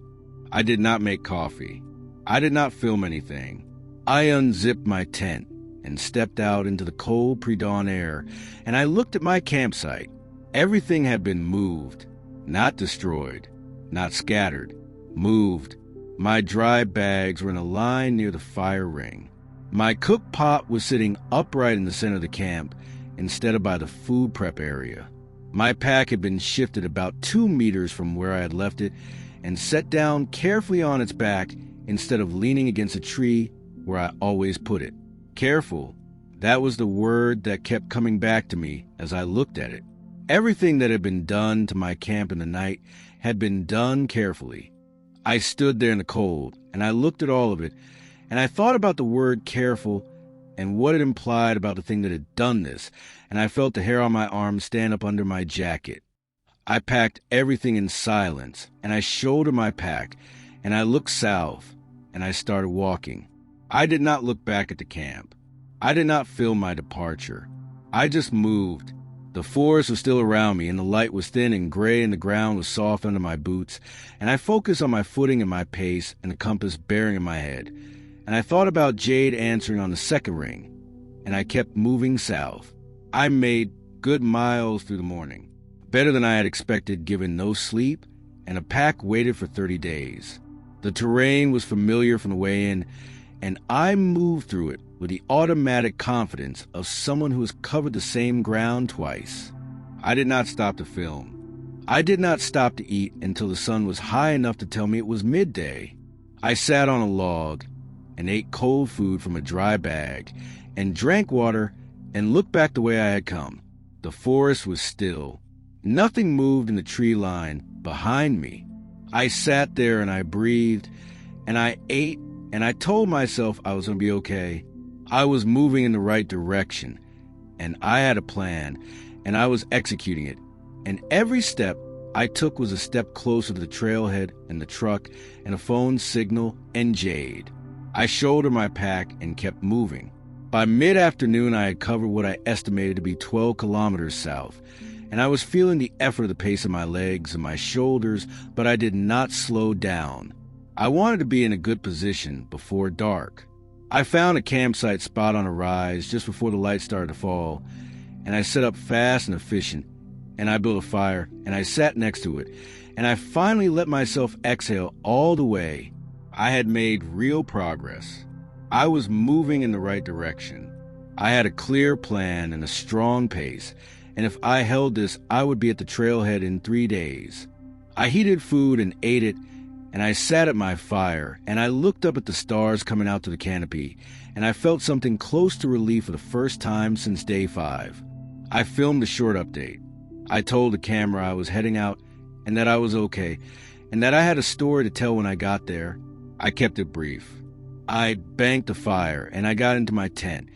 I did not make coffee. I did not film anything. I unzipped my tent and stepped out into the cold pre-dawn air, and I looked at my campsite. Everything had been moved. Not destroyed, not scattered, moved. My dry bags were in a line near the fire ring. My cook pot was sitting upright in the center of the camp instead of by the food prep area. My pack had been shifted about 2 meters from where I had left it and set down carefully on its back instead of leaning against a tree where I always put it. Careful, that was the word that kept coming back to me as I looked at it. Everything that had been done to my camp in the night had been done carefully. I stood there in the cold, and I looked at all of it, and I thought about the word careful and what it implied about the thing that had done this, and I felt the hair on my arm stand up under my jacket. I packed everything in silence, and I shouldered my pack, and I looked south, and I started walking. I did not look back at the camp. I did not film my departure. I just moved. The forest was still around me, and the light was thin and gray, and the ground was soft under my boots, and I focused on my footing and my pace and the compass bearing in my head, and I thought about Jade answering on the second ring, and I kept moving south. I made good miles through the morning, better than I had expected given no sleep, and a pack waited for 30 days. The terrain was familiar from the way in, and I moved through it with the automatic confidence of someone who has covered the same ground twice. I did not stop to film. I did not stop to eat until the sun was high enough to tell me it was midday. I sat on a log and ate cold food from a dry bag and drank water and looked back the way I had come. The forest was still. Nothing moved in the tree line behind me. I sat there and I breathed and I ate and I told myself I was going to be okay. I was moving in the right direction, and I had a plan, and I was executing it. And every step I took was a step closer to the trailhead and the truck and a phone signal and Jade. I shouldered my pack and kept moving. By mid-afternoon, I had covered what I estimated to be 12 kilometers south, and I was feeling the effort of the pace of my legs and my shoulders, but I did not slow down. I wanted to be in a good position before dark. I found a campsite spot on a rise just before the light started to fall, and I set up fast and efficient, and I built a fire, and I sat next to it, and I finally let myself exhale all the way. I had made real progress. I was moving in the right direction. I had a clear plan and a strong pace, and if I held this, I would be at the trailhead in 3 days. I heated food and ate it, and I sat at my fire, and I looked up at the stars coming out to the canopy, and I felt something close to relief for the first time since day 5. I filmed a short update. I told the camera I was heading out, and that I was okay, and that I had a story to tell when I got there. I kept it brief. I banked the fire, and I got into my tent,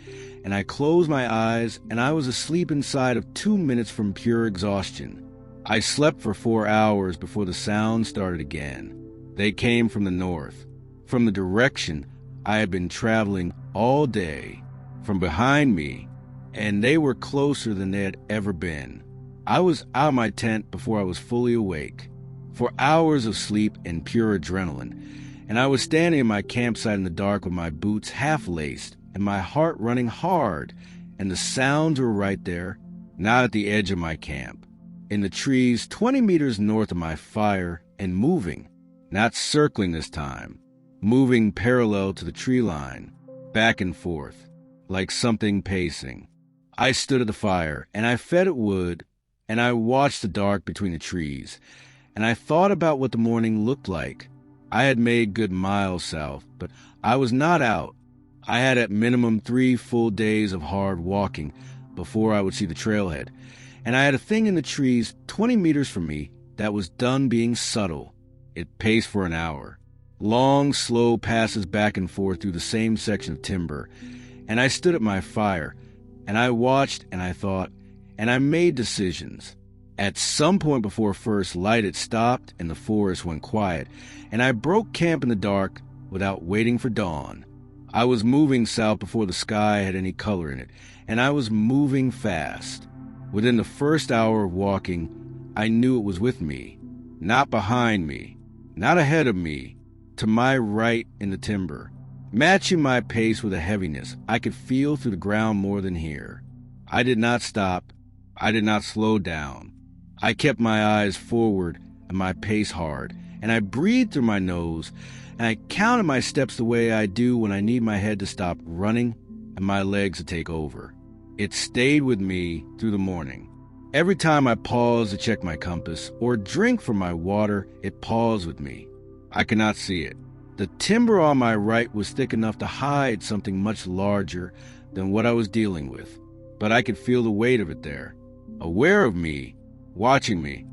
and I closed my eyes, and I was asleep inside of 2 minutes from pure exhaustion. I slept for 4 hours before the sound started again. They came from the north, from the direction I had been traveling all day, from behind me, and they were closer than they had ever been. I was out of my tent before I was fully awake. for hours of sleep and pure adrenaline, and I was standing in my campsite in the dark with my boots half laced and my heart running hard, and the sounds were right there, not at the edge of my camp, in the trees 20 meters north of my fire, and moving, not circling this time, moving parallel to the tree line, back and forth, like something pacing. I stood at the fire, and I fed it wood, and I watched the dark between the trees, and I thought about what the morning looked like. I had made good miles south, but I was not out. I had at minimum 3 full days of hard walking before I would see the trailhead, and I had a thing in the trees 20 meters from me that was done being subtle. It paced for an hour. Long, slow passes back and forth through the same section of timber, and I stood at my fire, and I watched, and I thought, and I made decisions. At some point before first light, it stopped, and the forest went quiet, and I broke camp in the dark without waiting for dawn. I was moving south before the sky had any color in it, and I was moving fast. Within the first hour of walking, I knew it was with me, not behind me, not ahead of me, to my right in the timber. Matching my pace with a heaviness I could feel through the ground more than hear. I did not stop. I did not slow down. I kept my eyes forward and my pace hard, and I breathed through my nose, and I counted my steps the way I do when I need my head to stop running and my legs to take over. It stayed with me through the morning. Every time I paused to check my compass or drink from my water, it paused with me. I could not see it. The timber on my right was thick enough to hide something much larger than what I was dealing with, but I could feel the weight of it there, aware of me, watching me.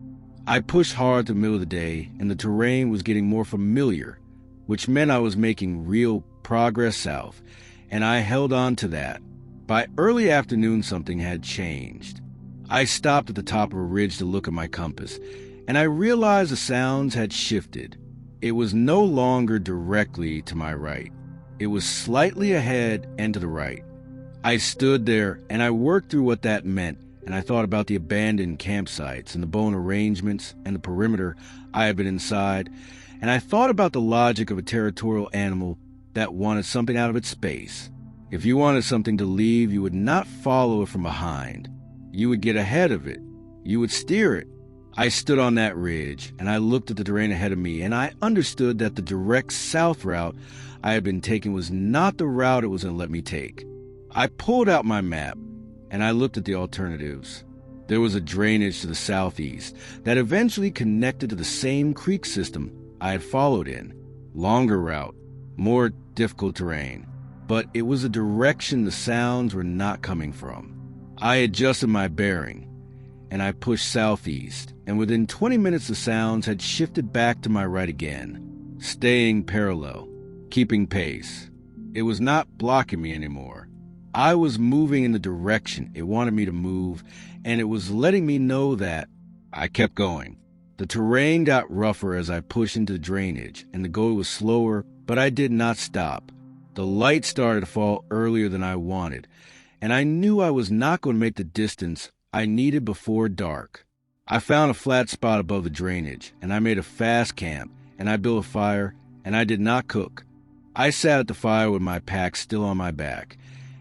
I pushed hard through the middle of the day, and the terrain was getting more familiar, which meant I was making real progress south, and I held on to that. By early afternoon, something had changed. I stopped at the top of a ridge to look at my compass, and I realized the sounds had shifted. It was no longer directly to my right. It was slightly ahead and to the right. I stood there, and I worked through what that meant, and I thought about the abandoned campsites and the bone arrangements and the perimeter I had been inside, and I thought about the logic of a territorial animal that wanted something out of its space. If you wanted something to leave, you would not follow it from behind. You would get ahead of it. You would steer it. I stood on that ridge, and I looked at the terrain ahead of me, and I understood that the direct south route I had been taking was not the route it was going to let me take. I pulled out my map, and I looked at the alternatives. There was a drainage to the southeast that eventually connected to the same creek system I had followed in. Longer route, more difficult terrain, but it was a direction the sounds were not coming from. I adjusted my bearing, and I pushed southeast, and within 20 minutes the sounds had shifted back to my right again, staying parallel, keeping pace. It was not blocking me anymore. I was moving in the direction it wanted me to move, and it was letting me know that. I kept going. The terrain got rougher as I pushed into the drainage, and the go was slower, but I did not stop. The light started to fall earlier than I wanted, and I knew I was not going to make the distance I needed before dark. I found a flat spot above the drainage, and I made a fast camp, and I built a fire, and I did not cook. I sat at the fire with my pack still on my back,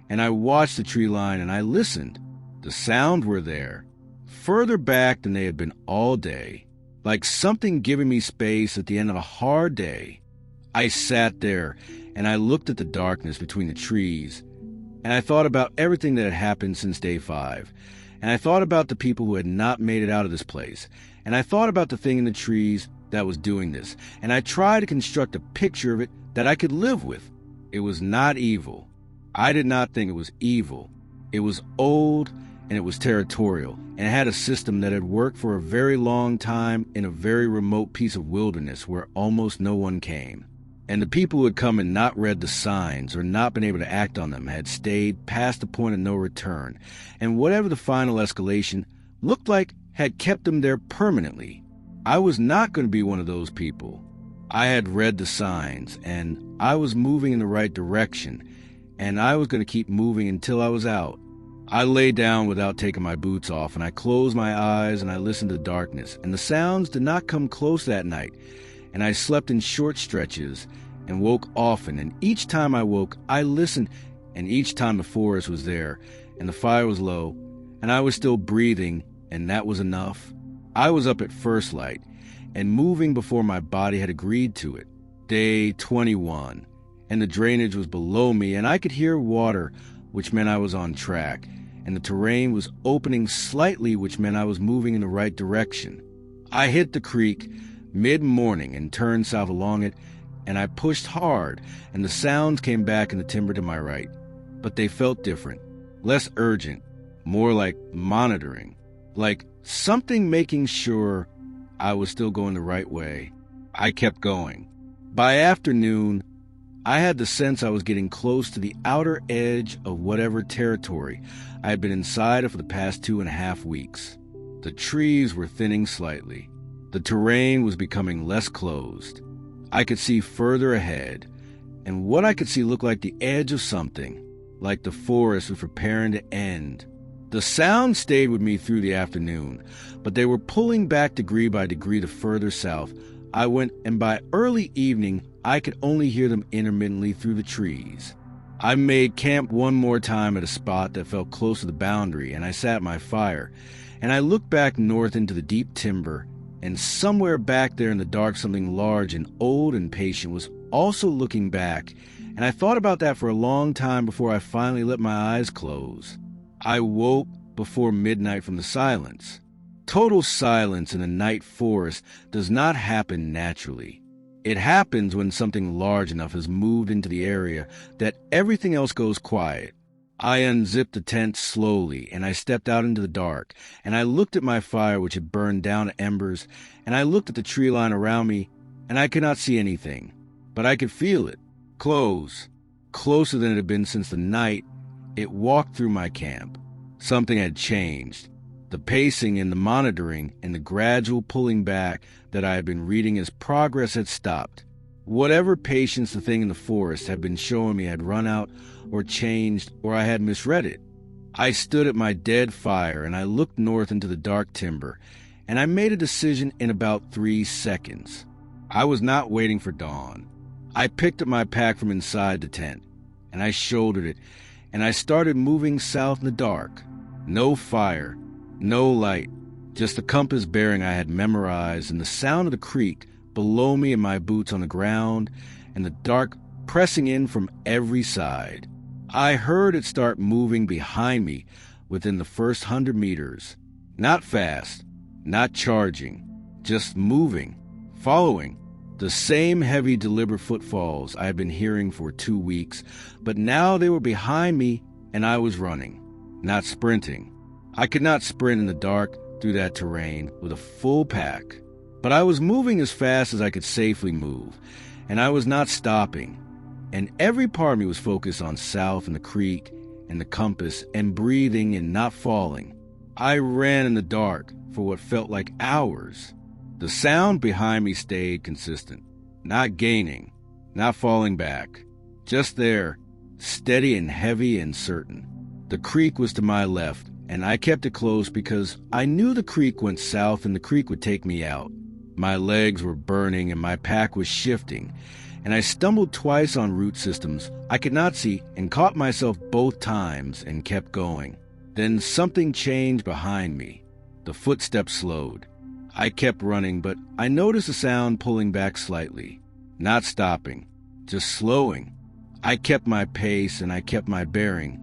and I watched the tree line, and I listened. The sounds were there, further back than they had been all day, like something giving me space at the end of a hard day. I sat there, and I looked at the darkness between the trees, and I thought about everything that had happened since day 5, and I thought about the people who had not made it out of this place, and I thought about the thing in the trees that was doing this, and I tried to construct a picture of it that I could live with. It was not evil. I did not think it was evil. It was old, and it was territorial, and it had a system that had worked for a very long time in a very remote piece of wilderness where almost no one came. And the people who had come and not read the signs or not been able to act on them had stayed past the point of no return, and whatever the final escalation looked like had kept them there permanently. I was not going to be one of those people. I had read the signs, and I was moving in the right direction, and I was going to keep moving until I was out. I lay down without taking my boots off, and I closed my eyes and I listened to the darkness, and the sounds did not come close that night, and I slept in short stretches and woke often, and each time I woke, I listened, and each time the forest was there, and the fire was low, and I was still breathing, and that was enough. I was up at first light, and moving before my body had agreed to it. Day 21, and the drainage was below me, and I could hear water, which meant I was on track, and the terrain was opening slightly, which meant I was moving in the right direction. I hit the creek mid-morning and turned south along it, and I pushed hard, and the sounds came back in the timber to my right. But they felt different, less urgent, more like monitoring, like something making sure I was still going the right way. I kept going. By afternoon, I had the sense I was getting close to the outer edge of whatever territory I had been inside of for the past 2.5 weeks. The trees were thinning slightly. The terrain was becoming less closed. I could see further ahead, and what I could see looked like the edge of something, like the forest was preparing to end. The sound stayed with me through the afternoon, but they were pulling back degree by degree the further south I went, and by early evening, I could only hear them intermittently through the trees. I made camp one more time at a spot that felt close to the boundary, and I sat my fire, and I looked back north into the deep timber, and somewhere back there in the dark, something large and old and patient was also looking back, and I thought about that for a long time before I finally let my eyes close. I woke before midnight from the silence. Total silence in the night forest does not happen naturally. It happens when something large enough has moved into the area that everything else goes quiet. I unzipped the tent slowly, and I stepped out into the dark, and I looked at my fire, which had burned down to embers, and I looked at the tree line around me, and I could not see anything. But I could feel it. Close. Closer than it had been since the night it walked through my camp. Something had changed. The pacing and the monitoring and the gradual pulling back that I had been reading as progress had stopped. Whatever patience the thing in the forest had been showing me had run out or changed, or I had misread it. I stood at my dead fire and I looked north into the dark timber, and I made a decision in about 3 seconds. I was not waiting for dawn. I picked up my pack from inside the tent, and I shouldered it, and I started moving south in the dark. No fire. No light, just the compass bearing I had memorized, and the sound of the creek below me and my boots on the ground, and the dark pressing in from every side. I heard it start moving behind me within the first 100 meters. Not fast, not charging, just moving, following. The same heavy, deliberate footfalls I had been hearing for 2 weeks, but now they were behind me and I was running, not sprinting. I could not sprint in the dark through that terrain with a full pack, but I was moving as fast as I could safely move, and I was not stopping, and every part of me was focused on south and the creek and the compass and breathing and not falling. I ran in the dark for what felt like hours. The sound behind me stayed consistent, not gaining, not falling back, just there, steady and heavy and certain. The creek was to my left, and I kept it close because I knew the creek went south and the creek would take me out. My legs were burning and my pack was shifting, and I stumbled twice on root systems I could not see and caught myself both times and kept going. Then something changed behind me. The footsteps slowed. I kept running, but I noticed a sound pulling back slightly, not stopping, just slowing. I kept my pace and I kept my bearing,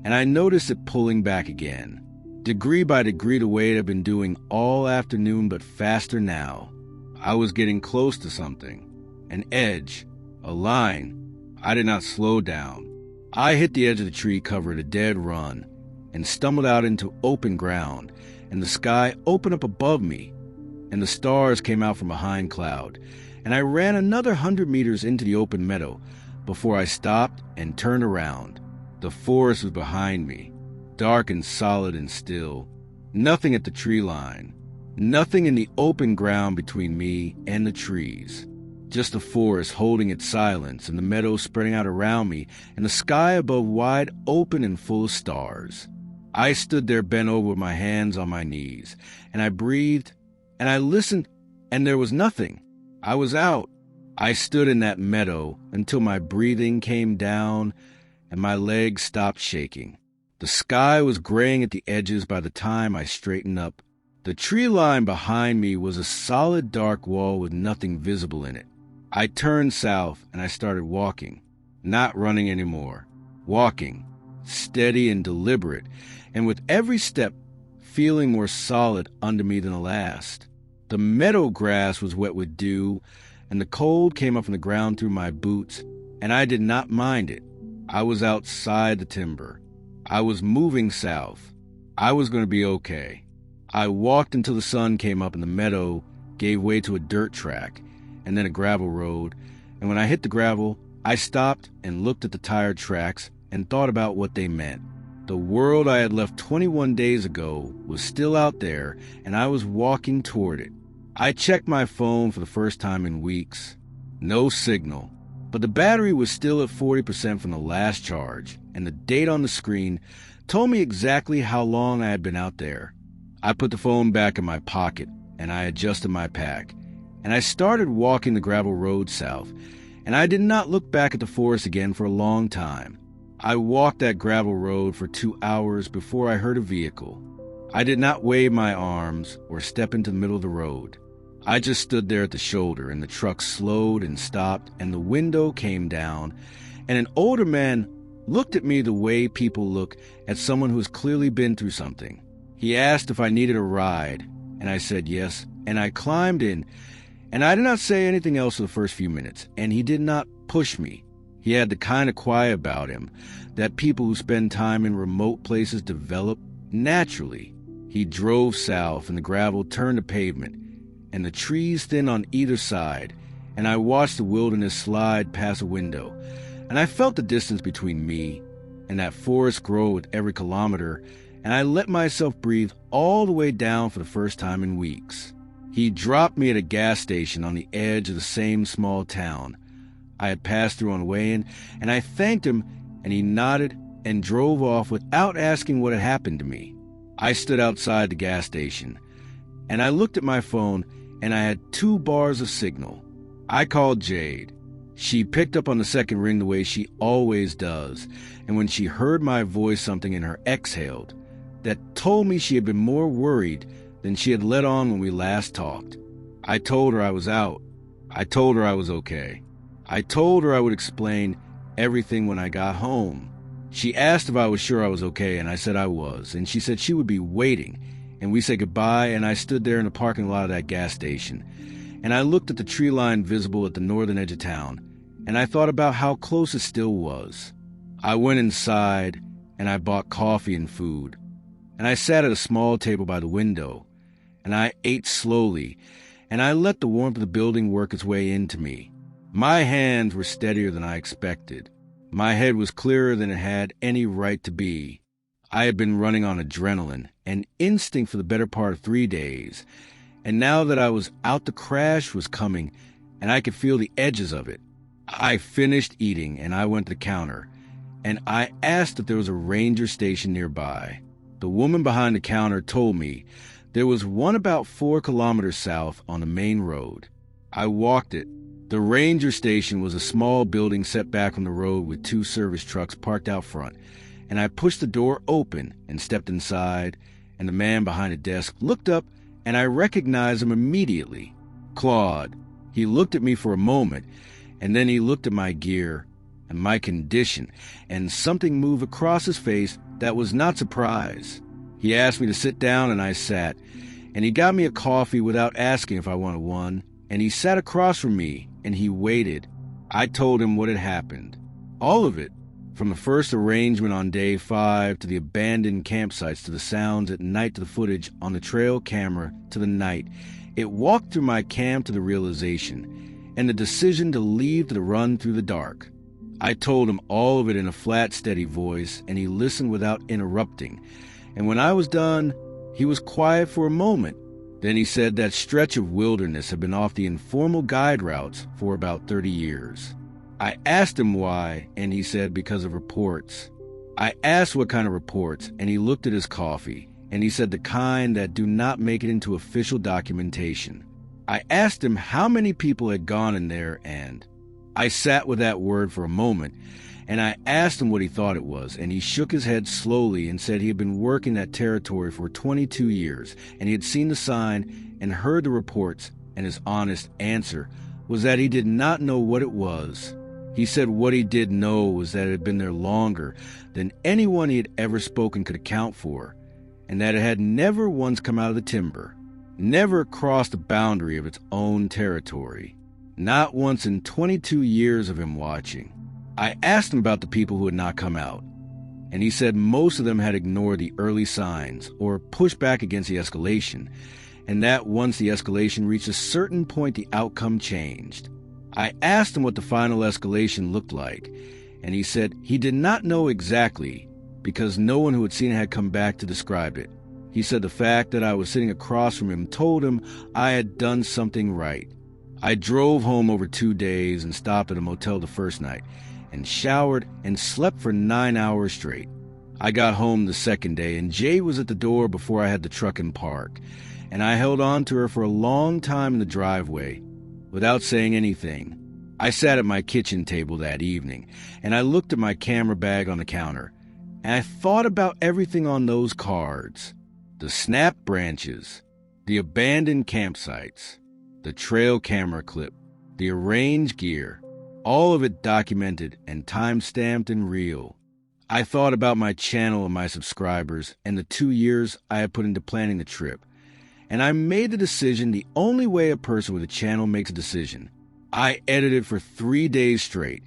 and I noticed it pulling back again, degree by degree the way it had been doing all afternoon, but faster now. I was getting close to something, an edge, a line. I did not slow down. I hit the edge of the tree cover at a dead run and stumbled out into open ground, and the sky opened up above me, and the stars came out from behind cloud, and I ran another 100 meters into the open meadow before I stopped and turned around. The forest was behind me, dark and solid and still. Nothing at the tree line. Nothing in the open ground between me and the trees. Just the forest holding its silence and the meadow spreading out around me and the sky above wide open and full of stars. I stood there bent over with my hands on my knees, and I breathed, and I listened, and there was nothing. I was out. I stood in that meadow until my breathing came down and my legs stopped shaking. The sky was graying at the edges by the time I straightened up. The tree line behind me was a solid dark wall with nothing visible in it. I turned south and I started walking, not running anymore. Walking, steady and deliberate, and with every step feeling more solid under me than the last. The meadow grass was wet with dew, and the cold came up from the ground through my boots, and I did not mind it. I was outside the timber. I was moving south. I was going to be okay. I walked until the sun came up and the meadow gave way to a dirt track and then a gravel road, and when I hit the gravel, I stopped and looked at the tire tracks and thought about what they meant. The world I had left 21 days ago was still out there, and I was walking toward it. I checked my phone for the first time in weeks. No signal, but the battery was still at 40% from the last charge, and the date on the screen told me exactly how long I had been out there. I put the phone back in my pocket, and I adjusted my pack, and I started walking the gravel road south, and I did not look back at the forest again for a long time. I walked that gravel road for 2 hours before I heard a vehicle. I did not wave my arms or step into the middle of the road. I just stood there at the shoulder, and the truck slowed and stopped, and the window came down, and an older man looked at me the way people look at someone who has clearly been through something. He asked if I needed a ride, and I said yes, and I climbed in, and I did not say anything else for the first few minutes, and he did not push me. He had the kind of quiet about him that people who spend time in remote places develop naturally. He drove south, and the gravel turned to pavement, and the trees thin on either side, and I watched the wilderness slide past a window, and I felt the distance between me and that forest grow with every kilometer, and I let myself breathe all the way down for the first time in weeks. He dropped me at a gas station on the edge of the same small town I had passed through on the way in, and I thanked him, and he nodded and drove off without asking what had happened to me. I stood outside the gas station, and I looked at my phone, and I had 2 bars of signal. I called Jade. She picked up on the second ring the way she always does, and when she heard my voice, something in her exhaled that told me she had been more worried than she had let on when we last talked. I told her I was out. I told her I was okay. I told her I would explain everything when I got home. She asked if I was sure I was okay, and I said I was, and she said she would be waiting, and we said goodbye, and I stood there in the parking lot of that gas station, and I looked at the tree line visible at the northern edge of town, and I thought about how close it still was. I went inside, and I bought coffee and food, and I sat at a small table by the window, and I ate slowly, and I let the warmth of the building work its way into me. My hands were steadier than I expected. My head was clearer than it had any right to be. I had been running on adrenaline and instinct for the better part of 3 days, and now that I was out, the crash was coming, and I could feel the edges of it. I finished eating, and I went to the counter, and I asked if there was a ranger station nearby. The woman behind the counter told me there was one about 4 kilometers south on the main road. I walked it. The ranger station was a small building set back from the road with 2 service trucks parked out front, and I pushed the door open and stepped inside, and the man behind the desk looked up, and I recognized him immediately. Claude. He looked at me for a moment, and then he looked at my gear and my condition, and something moved across his face that was not surprise. He asked me to sit down, and I sat, and he got me a coffee without asking if I wanted one, and he sat across from me, and he waited. I told him what had happened. All of it, from the first arrangement on day 5 to the abandoned campsites to the sounds at night to the footage on the trail camera to the night. It walked through my camp to the realization and the decision to leave to run through the dark. I told him all of it in a flat, steady voice, and he listened without interrupting. And when I was done, he was quiet for a moment. Then he said that stretch of wilderness had been off the informal guide routes for about 30 years. I asked him why, and he said because of reports. I asked what kind of reports, and he looked at his coffee, and he said the kind that do not make it into official documentation. I asked him how many people had gone in there, and I sat with that word for a moment, and I asked him what he thought it was, and he shook his head slowly and said he had been working that territory for 22 years, and he had seen the sign and heard the reports, and his honest answer was that he did not know what it was. He said what he did know was that it had been there longer than anyone he had ever spoken could account for, and that it had never once come out of the timber, never crossed the boundary of its own territory, not once in 22 years of him watching. I asked him about the people who had not come out, and he said most of them had ignored the early signs or pushed back against the escalation, and that once the escalation reached a certain point, the outcome changed. I asked him what the final escalation looked like, and he said he did not know exactly because no one who had seen it had come back to describe it. He said the fact that I was sitting across from him told him I had done something right. I drove home over 2 days and stopped at a motel the first night, and showered and slept for 9 hours straight. I got home the second day, and Jade was at the door before I had the truck in park, and I held on to her for a long time in the driveway without saying anything. I sat at my kitchen table that evening, and I looked at my camera bag on the counter, and I thought about everything on those cards: the snap branches, the abandoned campsites, the trail camera clip, the arranged gear, all of it documented and time-stamped and real. I thought about my channel and my subscribers and the 2 years I had put into planning the trip, and I made the decision the only way a person with a channel makes a decision. I edited for 3 days straight,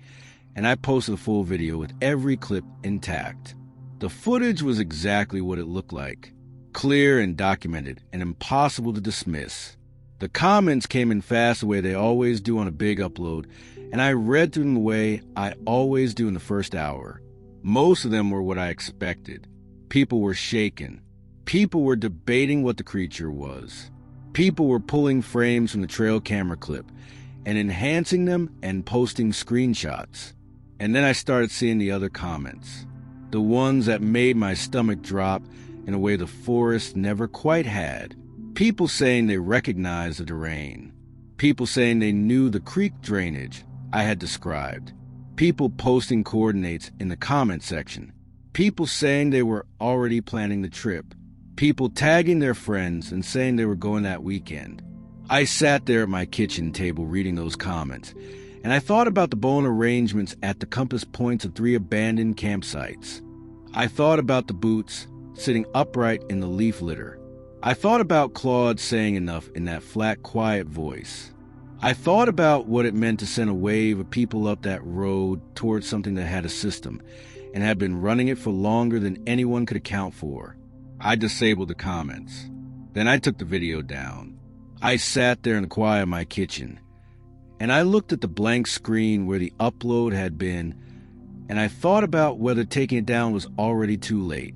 and I posted a full video with every clip intact. The footage was exactly what it looked like, clear and documented and impossible to dismiss. The comments came in fast the way they always do on a big upload, and I read through them the way I always do in the first hour. Most of them were what I expected. People were shaken. People were debating what the creature was. People were pulling frames from the trail camera clip and enhancing them and posting screenshots. And then I started seeing the other comments, the ones that made my stomach drop in a way the forest never quite had. People saying they recognized the terrain. People saying they knew the creek drainage I had described. People posting coordinates in the comment section. People saying they were already planning the trip. People tagging their friends and saying they were going that weekend. I sat there at my kitchen table reading those comments, and I thought about the bone arrangements at the compass points of 3 abandoned campsites. I thought about the boots sitting upright in the leaf litter. I thought about Claude saying enough in that flat, quiet voice. I thought about what it meant to send a wave of people up that road towards something that had a system and had been running it for longer than anyone could account for. I disabled the comments. Then I took the video down. I sat there in the quiet of my kitchen, and I looked at the blank screen where the upload had been, and I thought about whether taking it down was already too late.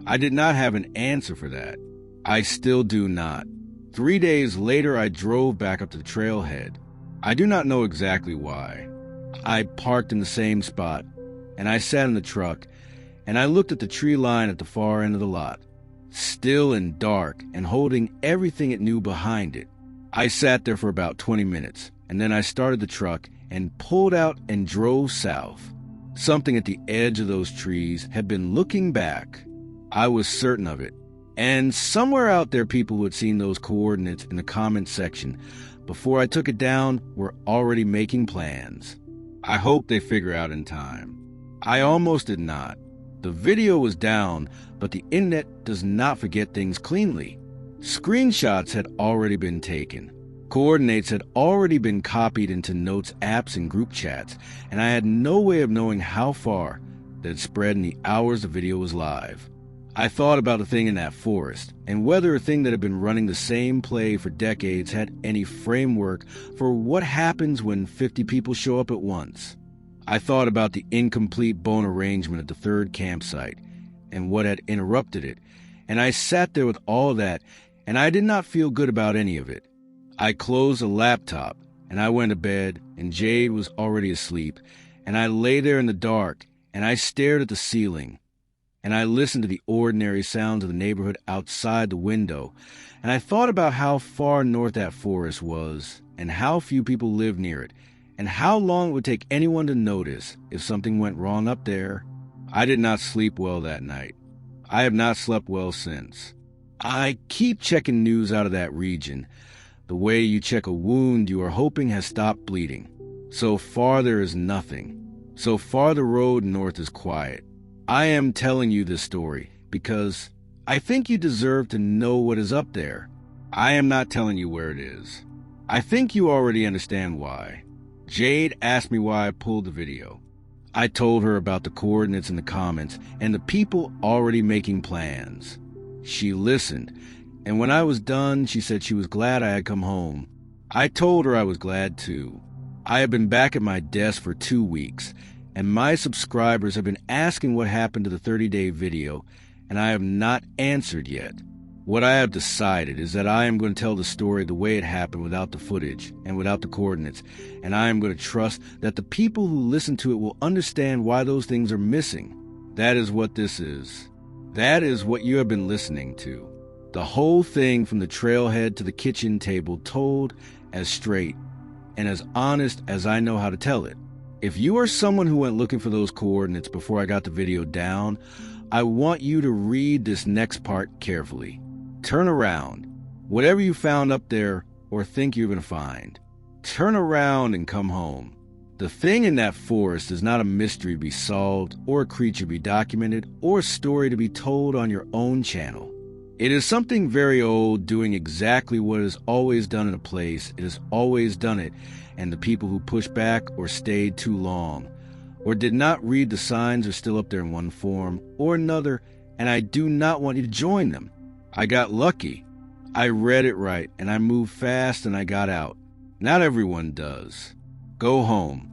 I did not have an answer for that. I still do not. 3 days later, I drove back up to the trailhead. I do not know exactly why. I parked in the same spot, and I sat in the truck, and I looked at the tree line at the far end of the lot, still and dark and holding everything it knew behind it. I sat there for about 20 minutes, and then I started the truck and pulled out and drove south. Something at the edge of those trees had been looking back. I was certain of it. And somewhere out there, people who had seen those coordinates in the comment section before I took it down were already making plans. I hope they figure out in time. I almost did not. The video was down, but the internet does not forget things cleanly. Screenshots had already been taken. Coordinates had already been copied into notes apps and group chats, and I had no way of knowing how far that it spread in the hours the video was live. I thought about a thing in that forest, and whether a thing that had been running the same play for decades had any framework for what happens when 50 people show up at once. I thought about the incomplete bone arrangement at the 3rd campsite, and what had interrupted it, and I sat there with all that, and I did not feel good about any of it. I closed the laptop, and I went to bed, and Jade was already asleep, and I lay there in the dark, and I stared at the ceiling. and I listened to the ordinary sounds of the neighborhood outside the window, and I thought about how far north that forest was, and how few people lived near it, and how long it would take anyone to notice if something went wrong up there. I did not sleep well that night. I have not slept well since. I keep checking news out of that region, the way you check a wound you are hoping has stopped bleeding. So far there is nothing. So far the road north is quiet. I am telling you this story because I think you deserve to know what is up there. I am not telling you where it is. I think you already understand why. Jade asked me why I pulled the video. I told her about the coordinates in the comments and the people already making plans. She listened, and when I was done, she said she was glad I had come home. I told her I was glad too. I have been back at my desk for 2 weeks, and my subscribers have been asking what happened to the 30-day video, and I have not answered yet. What I have decided is that I am going to tell the story the way it happened without the footage and without the coordinates, and I am going to trust that the people who listen to it will understand why those things are missing. That is what this is. That is what you have been listening to. The whole thing from the trailhead to the kitchen table told as straight and as honest as I know how to tell it. If you are someone who went looking for those coordinates before I got the video down, I want you to read this next part carefully. Turn around. Whatever you found up there or think you're going to find, turn around and come home. The thing in that forest is not a mystery to be solved or a creature to be documented or a story to be told on your own channel. It is something very old doing exactly what is always done in a place. It has always done it, and the people who pushed back or stayed too long or did not read the signs are still up there in one form or another, and I do not want you to join them. I got lucky. I read it right, and I moved fast and I got out. Not everyone does. Go home.